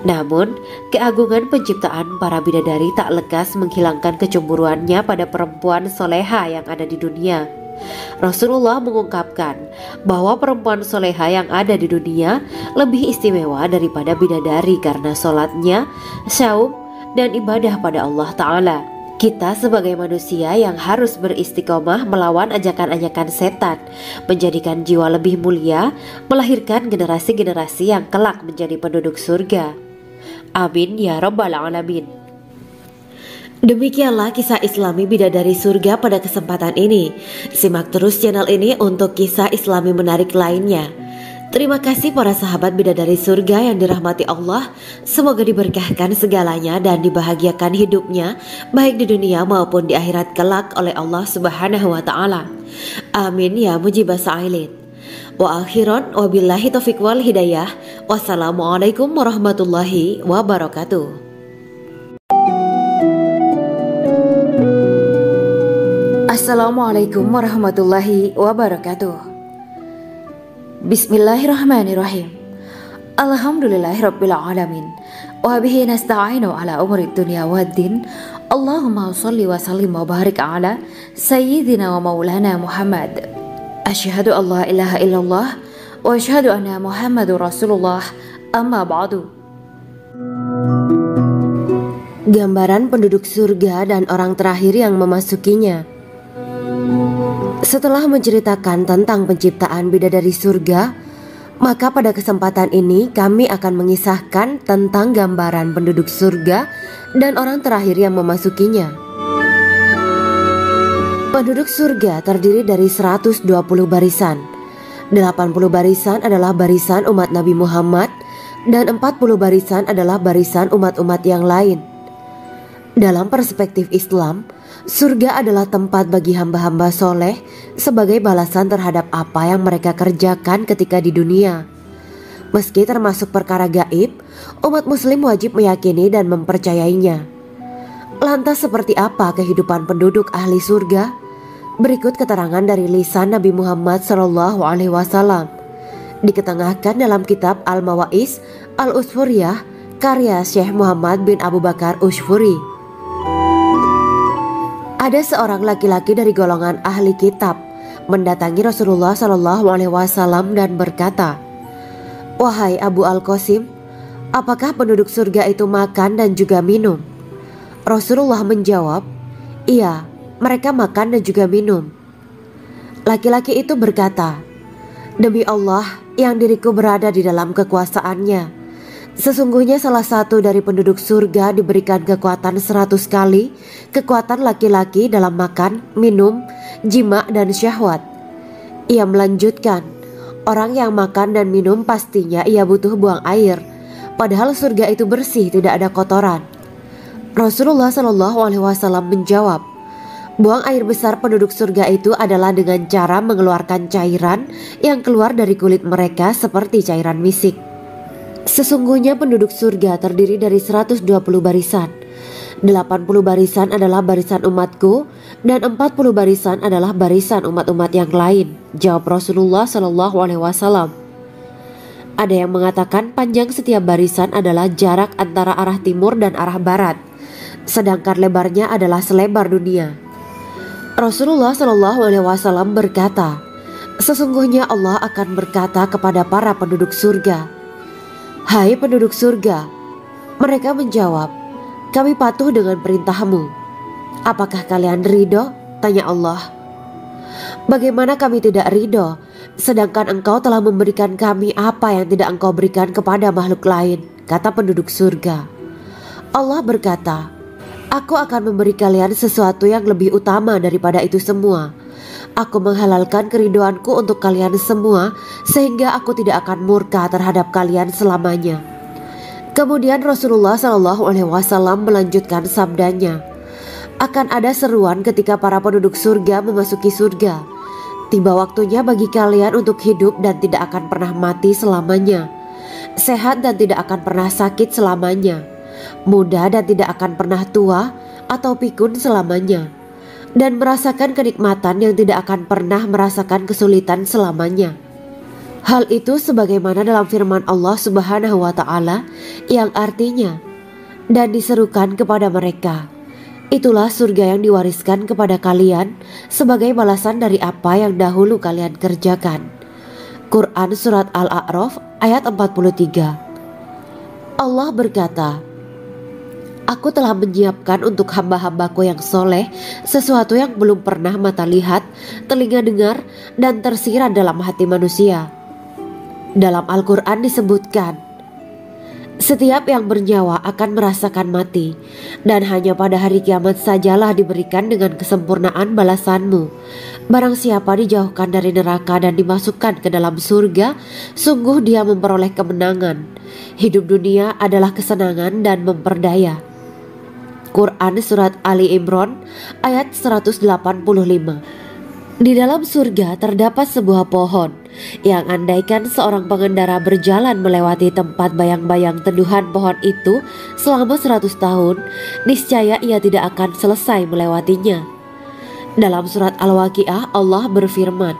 Namun, keagungan penciptaan para bidadari tak lekas menghilangkan kecemburuannya pada perempuan soleha yang ada di dunia. Rasulullah mengungkapkan bahwa perempuan soleha yang ada di dunia lebih istimewa daripada bidadari karena sholatnya, syaum, dan ibadah pada Allah Ta'ala. Kita sebagai manusia yang harus beristiqomah melawan ajakan-ajakan setan, menjadikan jiwa lebih mulia, melahirkan generasi-generasi yang kelak menjadi penduduk surga. Amin ya Rabbal Alamin. Demikianlah kisah Islami bidadari surga pada kesempatan ini. Simak terus channel ini untuk kisah Islami menarik lainnya. Terima kasih para sahabat bidadari surga yang dirahmati Allah. Semoga diberkahkan segalanya dan dibahagiakan hidupnya baik di dunia maupun di akhirat kelak oleh Allah Subhanahu wa taala. Amin ya mujibas sa'ilin. Wa akhiran wabillahi taufiq wal hidayah. Wassalamualaikum warahmatullahi wabarakatuh. Assalamualaikum warahmatullahi wabarakatuh. Bismillahirrahmanirrahim. Alhamdulillahirabbil alamin. Wa bihi nasta'inu ala umuri dunya waddin. Allahumma shalli wa sallim wa barik ala sayyidina wa maulana Muhammad. Asyhadu an la ilaha illallah wa asyhadu anna Muhammadur Rasulullah. Amma ba'du. Gambaran penduduk surga dan orang terakhir yang memasukinya. Setelah menceritakan tentang penciptaan bidadari surga, maka pada kesempatan ini kami akan mengisahkan tentang gambaran penduduk surga dan orang terakhir yang memasukinya. Penduduk surga terdiri dari 120 barisan. 80 barisan adalah barisan umat Nabi Muhammad dan 40 barisan adalah barisan umat-umat yang lain. Dalam perspektif Islam, surga adalah tempat bagi hamba-hamba soleh sebagai balasan terhadap apa yang mereka kerjakan ketika di dunia. Meski termasuk perkara gaib, umat muslim wajib meyakini dan mempercayainya. Lantas seperti apa kehidupan penduduk ahli surga? Berikut keterangan dari lisan Nabi Muhammad SAW. Diketengahkan dalam kitab Al-Mawaiz Al-Usfuriyah karya Syekh Muhammad bin Abu Bakar Ushfuri. Ada seorang laki-laki dari golongan ahli kitab mendatangi Rasulullah SAW dan berkata, "Wahai Abu Al-Qasim, apakah penduduk surga itu makan dan juga minum?" Rasulullah menjawab, "Iya, mereka makan dan juga minum." Laki-laki itu berkata, "Demi Allah yang diriku berada di dalam kekuasaannya, sesungguhnya salah satu dari penduduk surga diberikan kekuatan 100 kali kekuatan laki-laki dalam makan, minum, jima, dan syahwat." Ia melanjutkan, "Orang yang makan dan minum pastinya ia butuh buang air, padahal surga itu bersih, tidak ada kotoran." Rasulullah SAW menjawab, "Buang air besar penduduk surga itu adalah dengan cara mengeluarkan cairan yang keluar dari kulit mereka seperti cairan misik." Sesungguhnya penduduk surga terdiri dari 120 barisan. 80 barisan adalah barisan umatku dan 40 barisan adalah barisan umat-umat yang lain, jawab Rasulullah SAW. Ada yang mengatakan panjang setiap barisan adalah jarak antara arah timur dan arah barat, sedangkan lebarnya adalah selebar dunia. Rasulullah SAW berkata, Sesungguhnya Allah akan berkata kepada para penduduk surga, "Hai penduduk surga." Mereka menjawab, "Kami patuh dengan perintahmu." "Apakah kalian ridho?" tanya Allah. "Bagaimana kami tidak ridho, sedangkan engkau telah memberikan kami apa yang tidak engkau berikan kepada makhluk lain," kata penduduk surga. Allah berkata, "Aku akan memberi kalian sesuatu yang lebih utama daripada itu semua. Aku menghalalkan keridoanku untuk kalian semua, sehingga aku tidak akan murka terhadap kalian selamanya." Kemudian Rasulullah SAW melanjutkan sabdanya, "Akan ada seruan ketika para penduduk surga memasuki surga. Tiba waktunya bagi kalian untuk hidup dan tidak akan pernah mati selamanya, sehat dan tidak akan pernah sakit selamanya, muda dan tidak akan pernah tua atau pikun selamanya, dan merasakan kenikmatan yang tidak akan pernah merasakan kesulitan selamanya." Hal itu sebagaimana dalam firman Allah Subhanahu wa Ta'ala yang artinya, "Dan diserukan kepada mereka, itulah surga yang diwariskan kepada kalian sebagai balasan dari apa yang dahulu kalian kerjakan." Quran Surat Al-A'raf ayat 43. Allah berkata, "Aku telah menyiapkan untuk hamba-hambaku yang soleh sesuatu yang belum pernah mata lihat, telinga dengar, dan tersirat dalam hati manusia." Dalam Al-Quran disebutkan, "Setiap yang bernyawa akan merasakan mati, dan hanya pada hari kiamat sajalah diberikan dengan kesempurnaan balasanmu. Barang siapa dijauhkan dari neraka dan dimasukkan ke dalam surga, sungguh dia memperoleh kemenangan. Hidup dunia adalah kesenangan dan memperdaya." Quran Surat Ali Imran ayat 185. Di dalam surga terdapat sebuah pohon yang andaikan seorang pengendara berjalan melewati tempat bayang-bayang teduhan pohon itu selama 100 tahun, niscaya ia tidak akan selesai melewatinya. Dalam surat Al-Waqiah Allah berfirman,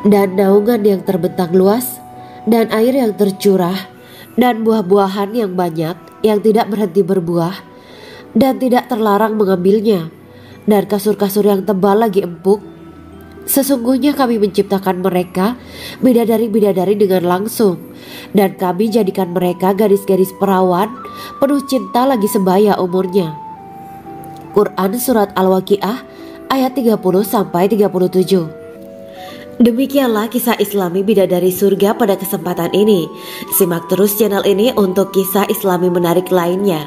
"Dan naungan yang terbentang luas, dan air yang tercurah, dan buah-buahan yang banyak yang tidak berhenti berbuah, dan tidak terlarang mengambilnya, dan kasur-kasur yang tebal lagi empuk. Sesungguhnya kami menciptakan mereka bidadari-bidadari dengan langsung, dan kami jadikan mereka gadis-gadis perawan penuh cinta lagi sebaya umurnya." Quran Surat Al-Waqiah ayat 30-37. Demikianlah kisah Islami bidadari surga pada kesempatan ini. Simak terus channel ini untuk kisah Islami menarik lainnya.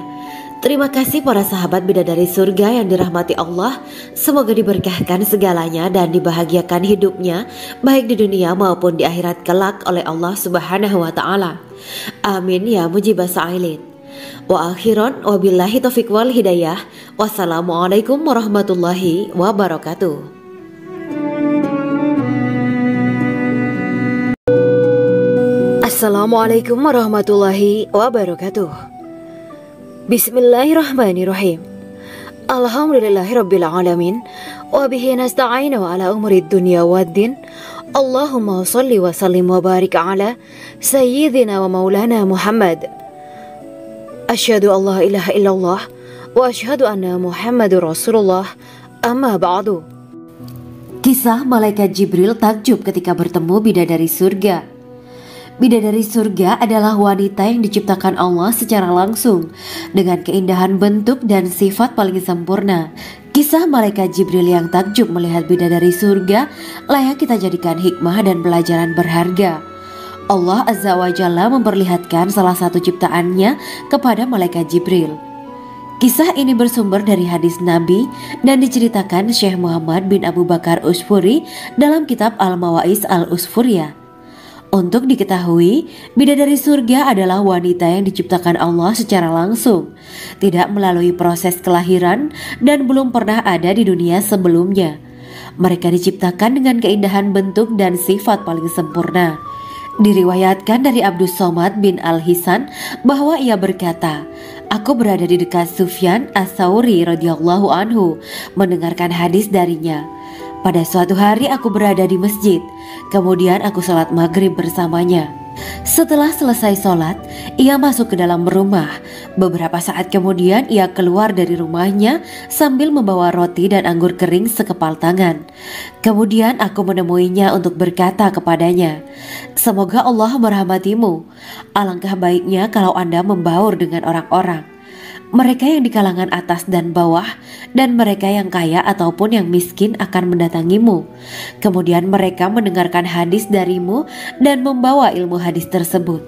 Terima kasih para sahabat bidadari surga yang dirahmati Allah. Semoga diberkahkan segalanya dan dibahagiakan hidupnya, baik di dunia maupun di akhirat kelak oleh Allah Subhanahu wa Ta'ala. Amin ya mujibah sa'ilin. Wa akhiran wabillahi taufiq wal hidayah. Wassalamualaikum warahmatullahi wabarakatuh. Assalamualaikum warahmatullahi wabarakatuh. Bismillahirrahmanirrahim. Alhamdulillahirabbil alamin wa bihi nasta'inu ala umuri dunya waddin. Allahumma shalli wa sallim wa barik ala sayyidina wa maulana Muhammad. Asyhadu an la ilaha illallah wa asyhadu anna Muhammadur Rasulullah. Amma ba'du. Kisah malaikat Jibril takjub ketika bertemu bidadari surga. Bidadari surga adalah wanita yang diciptakan Allah secara langsung dengan keindahan bentuk dan sifat paling sempurna. Kisah malaikat Jibril yang takjub melihat bidadari surga layak kita jadikan hikmah dan pelajaran berharga. Allah Azza wa Jalla memperlihatkan salah satu ciptaannya kepada malaikat Jibril. Kisah ini bersumber dari hadis Nabi dan diceritakan Syekh Muhammad bin Abu Bakar Usfuri dalam kitab Al-Mawaiz Al-Usfuriyah. Untuk diketahui, bidadari surga adalah wanita yang diciptakan Allah secara langsung, tidak melalui proses kelahiran dan belum pernah ada di dunia sebelumnya. Mereka diciptakan dengan keindahan bentuk dan sifat paling sempurna. Diriwayatkan dari Abdus Somad bin Al-Hisan bahwa ia berkata, "Aku berada di dekat Sufyan As-Sauri radhiyallahu anhu mendengarkan hadis darinya. Pada suatu hari aku berada di masjid, kemudian aku sholat maghrib bersamanya. Setelah selesai sholat, ia masuk ke dalam rumah. Beberapa saat kemudian ia keluar dari rumahnya sambil membawa roti dan anggur kering sekepal tangan. Kemudian aku menemuinya untuk berkata kepadanya, "Semoga Allah merahmatimu. Alangkah baiknya kalau Anda membaur dengan orang-orang. Mereka yang di kalangan atas dan bawah, dan mereka yang kaya ataupun yang miskin akan mendatangimu. Kemudian mereka mendengarkan hadis darimu dan membawa ilmu hadis tersebut."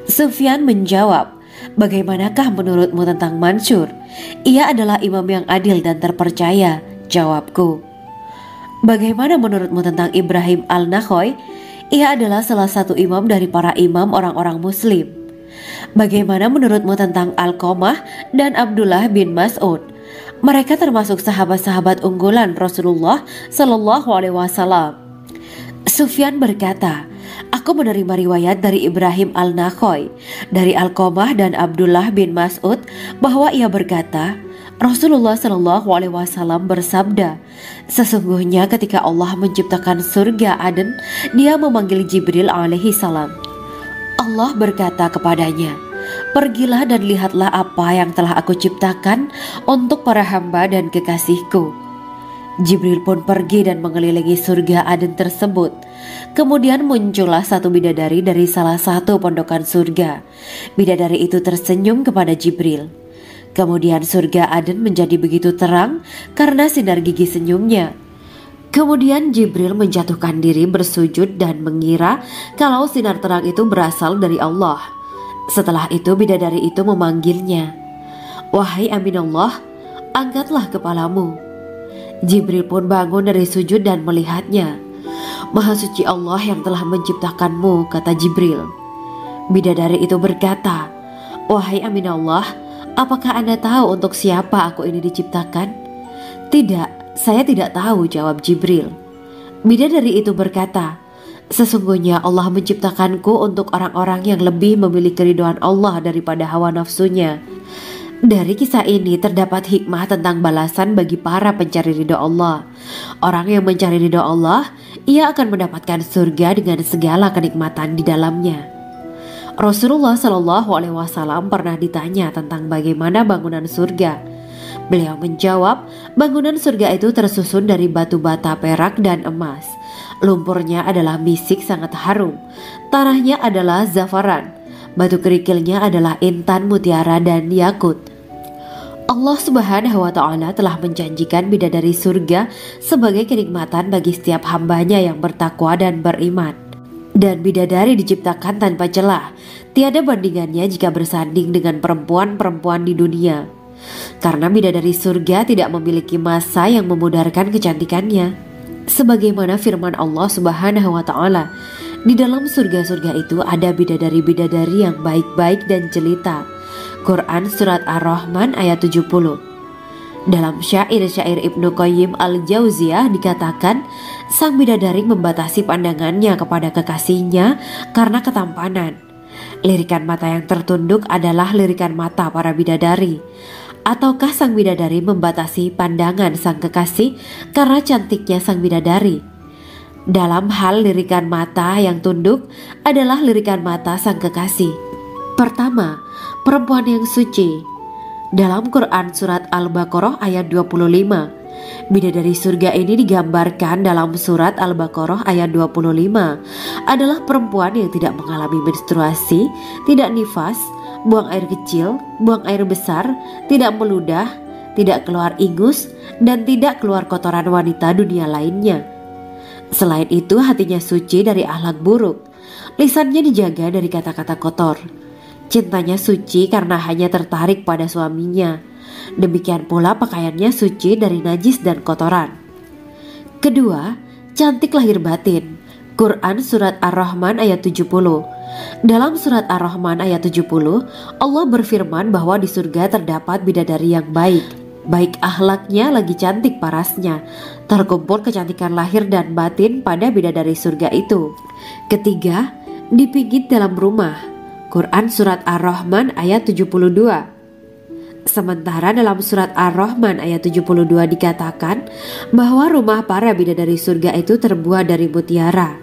Sufyan menjawab, "Bagaimanakah menurutmu tentang Mansur? Ia adalah imam yang adil dan terpercaya." Jawabku, "Bagaimana menurutmu tentang Ibrahim al-Nakhoy? Ia adalah salah satu imam dari para imam orang-orang muslim." "Bagaimana menurutmu tentang Alqamah dan Abdullah bin Mas'ud? Mereka termasuk sahabat-sahabat unggulan Rasulullah Shallallahu Alaihi Wasallam." Sufyan berkata, "Aku menerima riwayat dari Ibrahim al-Nakhoy, dari Alqamah dan Abdullah bin Mas'ud bahwa ia berkata, Rasulullah Shallallahu Alaihi Wasallam bersabda, sesungguhnya ketika Allah menciptakan surga Aden, Dia memanggil Jibril alaihi salam. Allah berkata kepadanya, pergilah dan lihatlah apa yang telah aku ciptakan untuk para hamba dan kekasihku. Jibril pun pergi dan mengelilingi surga Aden tersebut. Kemudian muncullah satu bidadari dari salah satu pondokan surga. Bidadari itu tersenyum kepada Jibril. Kemudian surga Aden menjadi begitu terang karena sinar gigi senyumnya. Kemudian Jibril menjatuhkan diri bersujud dan mengira kalau sinar terang itu berasal dari Allah. Setelah itu bidadari itu memanggilnya, "Wahai Aminullah, angkatlah kepalamu." Jibril pun bangun dari sujud dan melihatnya. "Maha suci Allah yang telah menciptakanmu," kata Jibril. Bidadari itu berkata, "Wahai Aminullah, apakah Anda tahu untuk siapa aku ini diciptakan?" "Tidak, saya tidak tahu," jawab Jibril. Bidadari itu berkata, "Sesungguhnya Allah menciptakanku untuk orang-orang yang lebih memilih keridhaan Allah daripada hawa nafsunya." Dari kisah ini terdapat hikmah tentang balasan bagi para pencari ridho Allah. Orang yang mencari ridho Allah, ia akan mendapatkan surga dengan segala kenikmatan di dalamnya. Rasulullah Shallallahu Alaihi Wasallam pernah ditanya tentang bagaimana bangunan surga. Beliau menjawab, bangunan surga itu tersusun dari batu bata, perak, dan emas. Lumpurnya adalah misik sangat harum, tanahnya adalah zafaran, batu kerikilnya adalah intan, mutiara, dan yakut. Allah Subhanahu wa Ta'ala telah menjanjikan bidadari surga sebagai kenikmatan bagi setiap hambanya yang bertakwa dan beriman. Dan bidadari diciptakan tanpa celah, tiada bandingannya jika bersanding dengan perempuan-perempuan di dunia. Karena bidadari surga tidak memiliki masa yang memudarkan kecantikannya. Sebagaimana firman Allah Subhanahu wa Ta'ala, di dalam surga-surga itu ada bidadari-bidadari yang baik-baik dan jelita. Quran Surat Ar-Rahman ayat 70. Dalam syair-syair Ibnu Qayyim al-Jauziyah dikatakan, sang bidadari membatasi pandangannya kepada kekasihnya karena ketampanan. Lirikan mata yang tertunduk adalah lirikan mata para bidadari. Ataukah sang bidadari membatasi pandangan sang kekasih karena cantiknya sang bidadari? Dalam hal lirikan mata yang tunduk adalah lirikan mata sang kekasih. Pertama, perempuan yang suci. Dalam Quran Surat Al-Baqarah ayat 25, bidadari surga ini digambarkan dalam Surat Al-Baqarah ayat 25 adalah perempuan yang tidak mengalami menstruasi, tidak nifas, buang air kecil, buang air besar, tidak meludah, tidak keluar ingus, dan tidak keluar kotoran wanita dunia lainnya. Selain itu hatinya suci dari akhlak buruk, lisannya dijaga dari kata-kata kotor. Cintanya suci karena hanya tertarik pada suaminya. Demikian pula pakaiannya suci dari najis dan kotoran. Kedua, cantik lahir batin. Quran Surat Ar-Rahman ayat 70. Dalam Surat Ar-Rahman ayat 70, Allah berfirman bahwa di surga terdapat bidadari yang baik. Baik akhlaknya lagi cantik parasnya. Terkumpul kecantikan lahir dan batin pada bidadari surga itu. Ketiga, dipijit dalam rumah. Quran Surat Ar-Rahman ayat 72. Sementara dalam Surat Ar-Rahman ayat 72 dikatakan bahwa rumah para bidadari surga itu terbuat dari mutiara.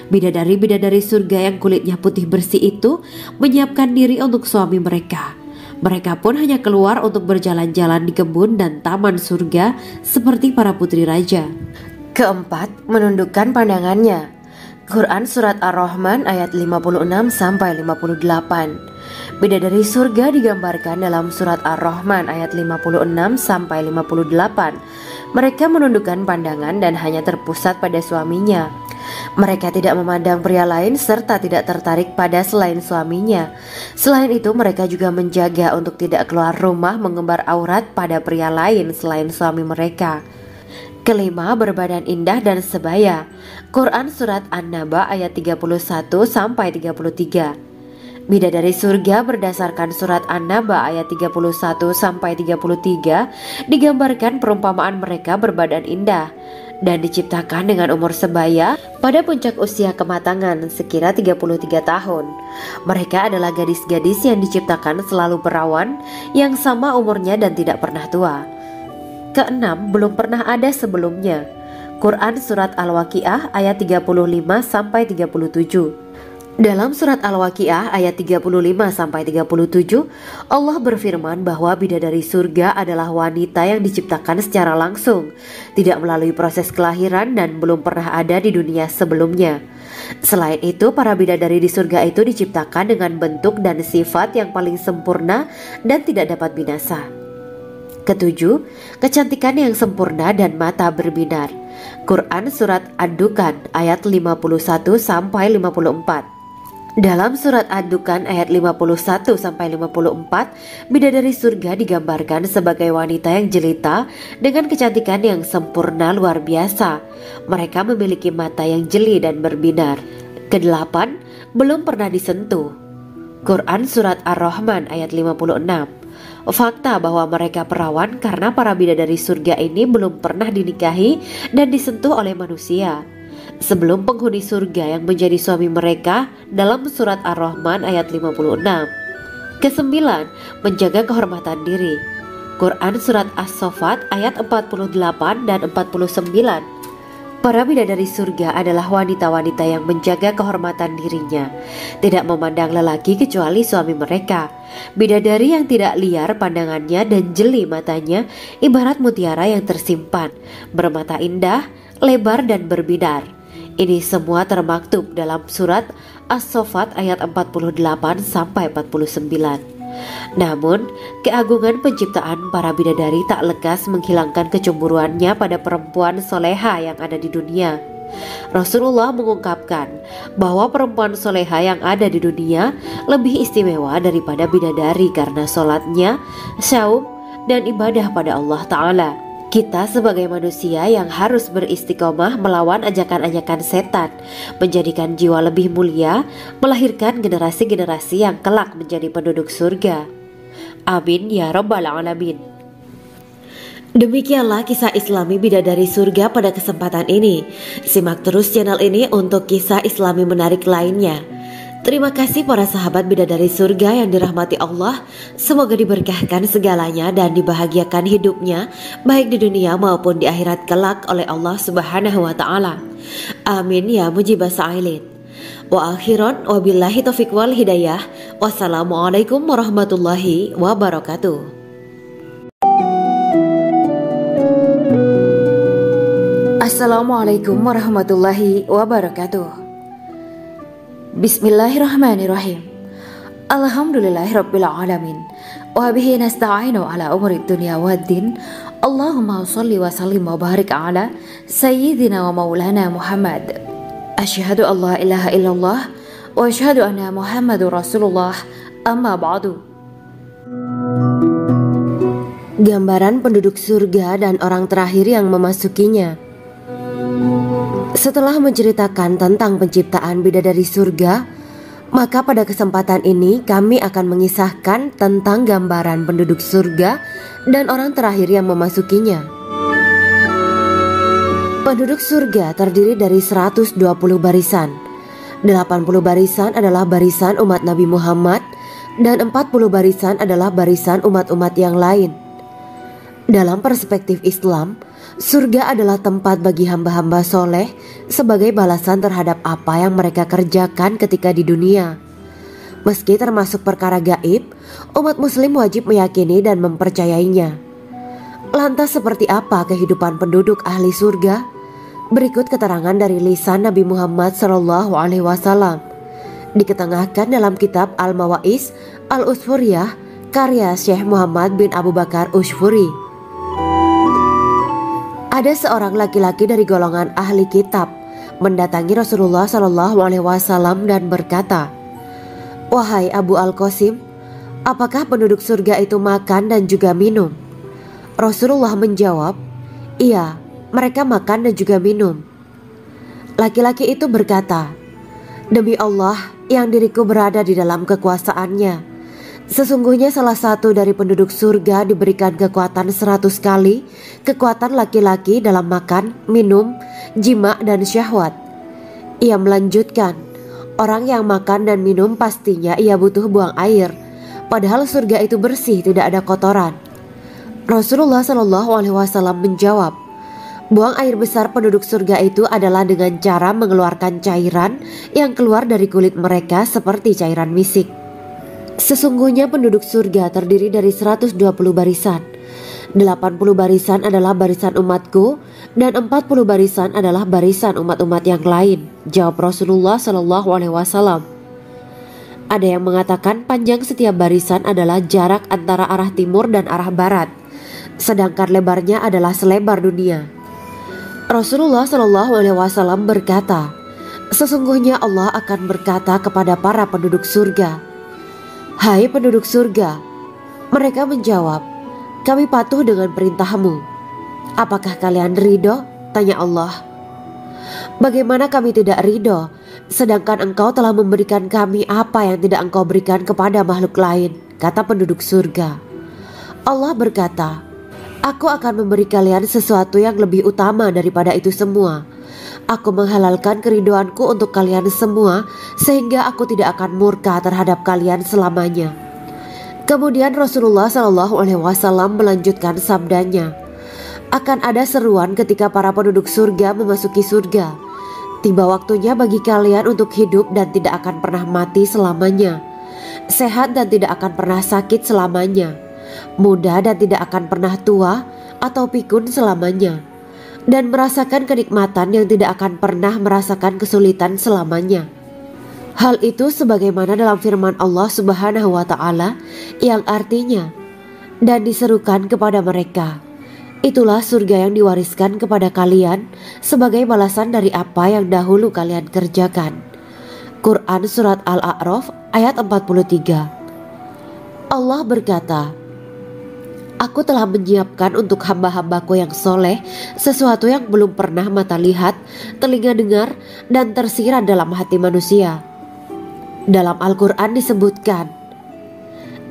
Bidadari-bidadari surga yang kulitnya putih bersih itu menyiapkan diri untuk suami mereka. Mereka pun hanya keluar untuk berjalan-jalan di kebun dan taman surga seperti para putri raja. Keempat, menundukkan pandangannya. Quran Surat Ar-Rahman ayat 56-58. Bidadari surga digambarkan dalam Surat Ar-Rahman ayat 56-58. Mereka menundukkan pandangan dan hanya terpusat pada suaminya. Mereka tidak memandang pria lain serta tidak tertarik pada selain suaminya. Selain itu, mereka juga menjaga untuk tidak keluar rumah mengembar aurat pada pria lain selain suami mereka. Kelima, berbadan indah dan sebaya. Quran Surat An-Naba ayat 31-33. Bidadari surga berdasarkan Surat An-Naba ayat 31-33 digambarkan perumpamaan mereka berbadan indah dan diciptakan dengan umur sebaya pada puncak usia kematangan sekira 33 tahun. Mereka adalah gadis-gadis yang diciptakan selalu perawan, yang sama umurnya dan tidak pernah tua. Keenam, belum pernah ada sebelumnya. Quran Surat Al-Waqiah ayat 35-37. Dalam Surat Al-Waqiah ayat 35-37, Allah berfirman bahwa bidadari surga adalah wanita yang diciptakan secara langsung, tidak melalui proses kelahiran dan belum pernah ada di dunia sebelumnya. Selain itu, para bidadari di surga itu diciptakan dengan bentuk dan sifat yang paling sempurna dan tidak dapat binasa. Ketujuh, kecantikan yang sempurna dan mata berbinar. Quran Surat Ad-Dukan ayat 51-54. Dalam Surat Ad-Dukan ayat 51-54, bidadari surga digambarkan sebagai wanita yang jelita dengan kecantikan yang sempurna luar biasa. Mereka memiliki mata yang jeli dan berbinar. Kedelapan, belum pernah disentuh. Quran Surat Ar-Rahman ayat 56. Fakta bahwa mereka perawan karena para bidadari surga ini belum pernah dinikahi dan disentuh oleh manusia sebelum penghuni surga yang menjadi suami mereka dalam Surat Ar-Rahman ayat 56. Kesembilan, menjaga kehormatan diri. Quran Surat As-Saffat ayat 48 dan 49. Para bidadari surga adalah wanita-wanita yang menjaga kehormatan dirinya, tidak memandang lelaki kecuali suami mereka. Bidadari yang tidak liar pandangannya dan jeli matanya ibarat mutiara yang tersimpan, bermata indah, lebar dan berbinar. Ini semua termaktub dalam Surat As-Saffat ayat 48-49. Namun, keagungan penciptaan para bidadari tak lekas menghilangkan kecemburuannya pada perempuan soleha yang ada di dunia. Rasulullah mengungkapkan bahwa perempuan soleha yang ada di dunia lebih istimewa daripada bidadari karena sholatnya, syaum, dan ibadah pada Allah Ta'ala. Kita sebagai manusia yang harus beristiqomah melawan ajakan-ajakan setan, menjadikan jiwa lebih mulia, melahirkan generasi-generasi yang kelak menjadi penduduk surga. Amin ya Rabbal Alamin. Demikianlah kisah Islami bidadari surga pada kesempatan ini. Simak terus channel ini untuk kisah Islami menarik lainnya. Terima kasih para sahabat bidadari surga yang dirahmati Allah. Semoga diberkahkan segalanya dan dibahagiakan hidupnya baik di dunia maupun di akhirat kelak oleh Allah Subhanahu wa Ta'ala. Amin ya mujibah sa'ilin. Wa akhiran wabillahi taufiq wal hidayah. Wassalamualaikum warahmatullahi wabarakatuh. Assalamualaikum warahmatullahi wabarakatuh. Bismillahirrahmanirrahim. Alhamdulillahirabbil alamin. Wa bihi nasta'inu ala umuri dunya waddin. Allahumma shalli wa sallim wa barik ala sayyidina wa maulana Muhammad. Asyhadu an la ilaha illallah wa asyhadu anna Muhammadur Rasulullah. Amma ba'du. Gambaran penduduk surga dan orang terakhir yang memasukinya. Setelah menceritakan tentang penciptaan bidadari surga, maka pada kesempatan ini kami akan mengisahkan tentang gambaran penduduk surga dan orang terakhir yang memasukinya. Penduduk surga terdiri dari 120 barisan. 80 barisan adalah barisan umat Nabi Muhammad dan 40 barisan adalah barisan umat-umat yang lain. Dalam perspektif Islam, surga adalah tempat bagi hamba-hamba soleh sebagai balasan terhadap apa yang mereka kerjakan ketika di dunia. Meski termasuk perkara gaib, umat muslim wajib meyakini dan mempercayainya. Lantas seperti apa kehidupan penduduk ahli surga? Berikut keterangan dari lisan Nabi Muhammad SAW, diketengahkan dalam kitab Al-Mawa'is Al-Usfuriyah karya Syekh Muhammad bin Abu Bakar Ushfuri. Ada seorang laki-laki dari golongan ahli kitab mendatangi Rasulullah SAW dan berkata, "Wahai Abu Al-Qasim, apakah penduduk surga itu makan dan juga minum?" Rasulullah menjawab, "Iya, mereka makan dan juga minum." Laki-laki itu berkata, "Demi Allah yang diriku berada di dalam kekuasaannya, sesungguhnya salah satu dari penduduk surga diberikan kekuatan 100 kali kekuatan laki-laki dalam makan, minum, jima, dan syahwat." Ia melanjutkan, "Orang yang makan dan minum pastinya ia butuh buang air, padahal surga itu bersih, tidak ada kotoran." Rasulullah SAW menjawab, "Buang air besar penduduk surga itu adalah dengan cara mengeluarkan cairan yang keluar dari kulit mereka seperti cairan misik. Sesungguhnya penduduk surga terdiri dari 120 barisan. 80 barisan adalah barisan umatku dan 40 barisan adalah barisan umat-umat yang lain," jawab Rasulullah SAW. Ada yang mengatakan panjang setiap barisan adalah jarak antara arah timur dan arah barat, sedangkan lebarnya adalah selebar dunia. Rasulullah SAW berkata, "Sesungguhnya Allah akan berkata kepada para penduduk surga, 'Hai penduduk surga,' mereka menjawab, 'Kami patuh dengan perintahmu.' 'Apakah kalian ridho?' tanya Allah. 'Bagaimana kami tidak ridho, sedangkan engkau telah memberikan kami apa yang tidak engkau berikan kepada makhluk lain,' kata penduduk surga. Allah berkata, 'Aku akan memberi kalian sesuatu yang lebih utama daripada itu semua. Aku menghalalkan keridoanku untuk kalian semua sehingga aku tidak akan murka terhadap kalian selamanya.'" Kemudian Rasulullah SAW melanjutkan sabdanya, "Akan ada seruan ketika para penduduk surga memasuki surga. Tiba waktunya bagi kalian untuk hidup dan tidak akan pernah mati selamanya, sehat dan tidak akan pernah sakit selamanya, muda dan tidak akan pernah tua atau pikun selamanya, dan merasakan kenikmatan yang tidak akan pernah merasakan kesulitan selamanya." Hal itu sebagaimana dalam firman Allah Subhanahu wa Ta'ala yang artinya, "Dan diserukan kepada mereka, itulah surga yang diwariskan kepada kalian sebagai balasan dari apa yang dahulu kalian kerjakan." Quran Surat Al-A'raf ayat 43. Allah berkata, "Aku telah menyiapkan untuk hamba-hambaku yang soleh sesuatu yang belum pernah mata lihat, telinga dengar, dan tersirat dalam hati manusia." Dalam Al-Quran disebutkan,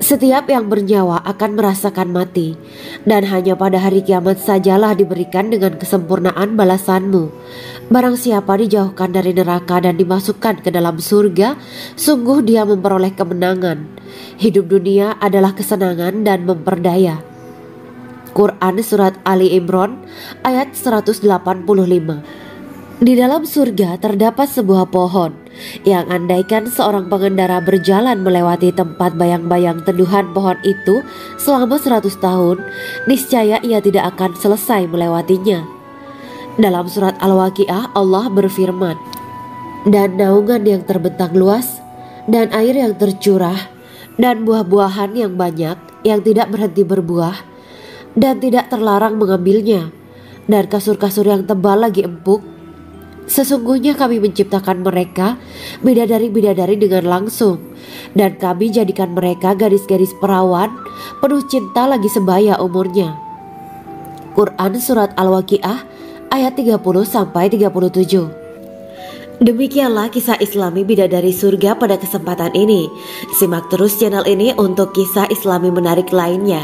"Setiap yang bernyawa akan merasakan mati, dan hanya pada hari kiamat sajalah diberikan dengan kesempurnaan balasanmu. Barang siapa dijauhkan dari neraka dan dimasukkan ke dalam surga, sungguh dia memperoleh kemenangan. Hidup dunia adalah kesenangan dan memperdaya." Quran Surat Ali Imran ayat 185. Di dalam surga terdapat sebuah pohon yang andaikan seorang pengendara berjalan melewati tempat bayang-bayang teduhan pohon itu selama 100 tahun, niscaya ia tidak akan selesai melewatinya. Dalam surat Al-Waqiah Allah berfirman, "Dan naungan yang terbentang luas, dan air yang tercurah, dan buah-buahan yang banyak yang tidak berhenti berbuah, dan tidak terlarang mengambilnya, dan kasur-kasur yang tebal lagi empuk. Sesungguhnya kami menciptakan mereka bidadari-bidadari dengan langsung, dan kami jadikan mereka gadis-gadis perawan penuh cinta lagi sebaya umurnya." Quran Surat Al-Waqiah ayat 30-37. Demikianlah kisah Islami bidadari surga pada kesempatan ini. Simak terus channel ini untuk kisah Islami menarik lainnya.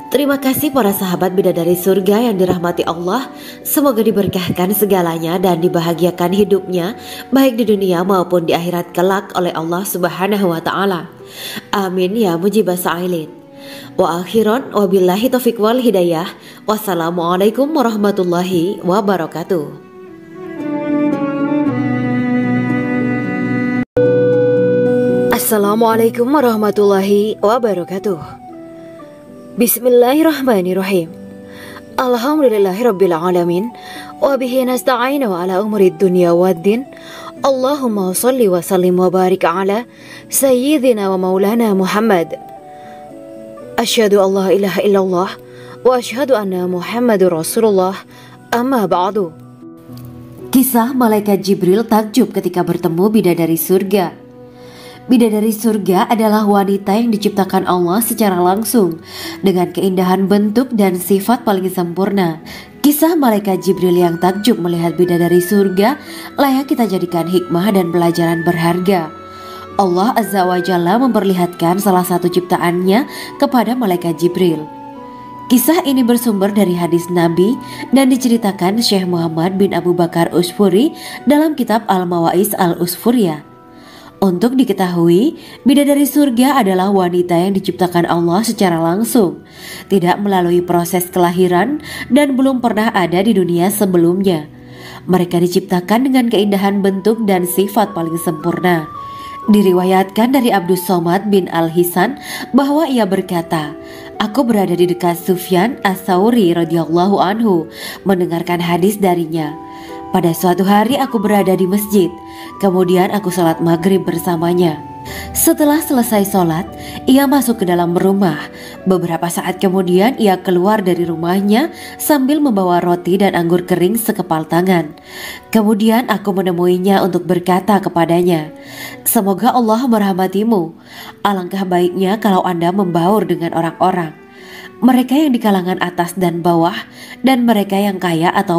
Terima kasih para sahabat bidadari surga yang dirahmati Allah. Semoga diberkahkan segalanya dan dibahagiakan hidupnya baik di dunia maupun di akhirat kelak oleh Allah Subhanahu wa Ta'ala. Amin ya mujibas sa'ilin. Wa akhiran wabillahi taufiq wal hidayah. Wassalamualaikum warahmatullahi wabarakatuh. Assalamualaikum warahmatullahi wabarakatuh. Bismillahirrahmanirrahim. Alhamdulillahirabbil alamin wa bihi nasta'inu ala umuri dunya waddin. Allahumma shalli wa sallim wa barik ala sayyidina wa maulana Muhammad. Asyhadu an la ilaha illallah wa asyhadu anna Muhammadur Rasulullah. Amma ba'du. Kisah malaikat Jibril takjub ketika bertemu bidadari surga. Bidadari surga adalah wanita yang diciptakan Allah secara langsung dengan keindahan bentuk dan sifat paling sempurna. Kisah malaikat Jibril yang takjub melihat bidadari surga layak kita jadikan hikmah dan pelajaran berharga. Allah Azza wa Jalla memperlihatkan salah satu ciptaannya kepada malaikat Jibril. Kisah ini bersumber dari hadis Nabi dan diceritakan Syekh Muhammad bin Abu Bakar Usfuri dalam kitab Al-Mawaiz Al-Usfuriyah. Untuk diketahui, bidadari surga adalah wanita yang diciptakan Allah secara langsung, tidak melalui proses kelahiran dan belum pernah ada di dunia sebelumnya. Mereka diciptakan dengan keindahan bentuk dan sifat paling sempurna. Diriwayatkan dari Abdus Somad bin Al-Hisan bahwa ia berkata, "Aku berada di dekat Sufyan As-Tsauri radhiyallahu anhu mendengarkan hadis darinya. Pada suatu hari aku berada di masjid, kemudian aku sholat maghrib bersamanya. Setelah selesai sholat, ia masuk ke dalam rumah. Beberapa saat kemudian ia keluar dari rumahnya sambil membawa roti dan anggur kering sekepal tangan. Kemudian aku menemuinya untuk berkata kepadanya, 'Semoga Allah merahmatimu. Alangkah baiknya kalau Anda membaur dengan orang-orang, mereka yang di kalangan atas dan bawah, dan mereka yang kaya atau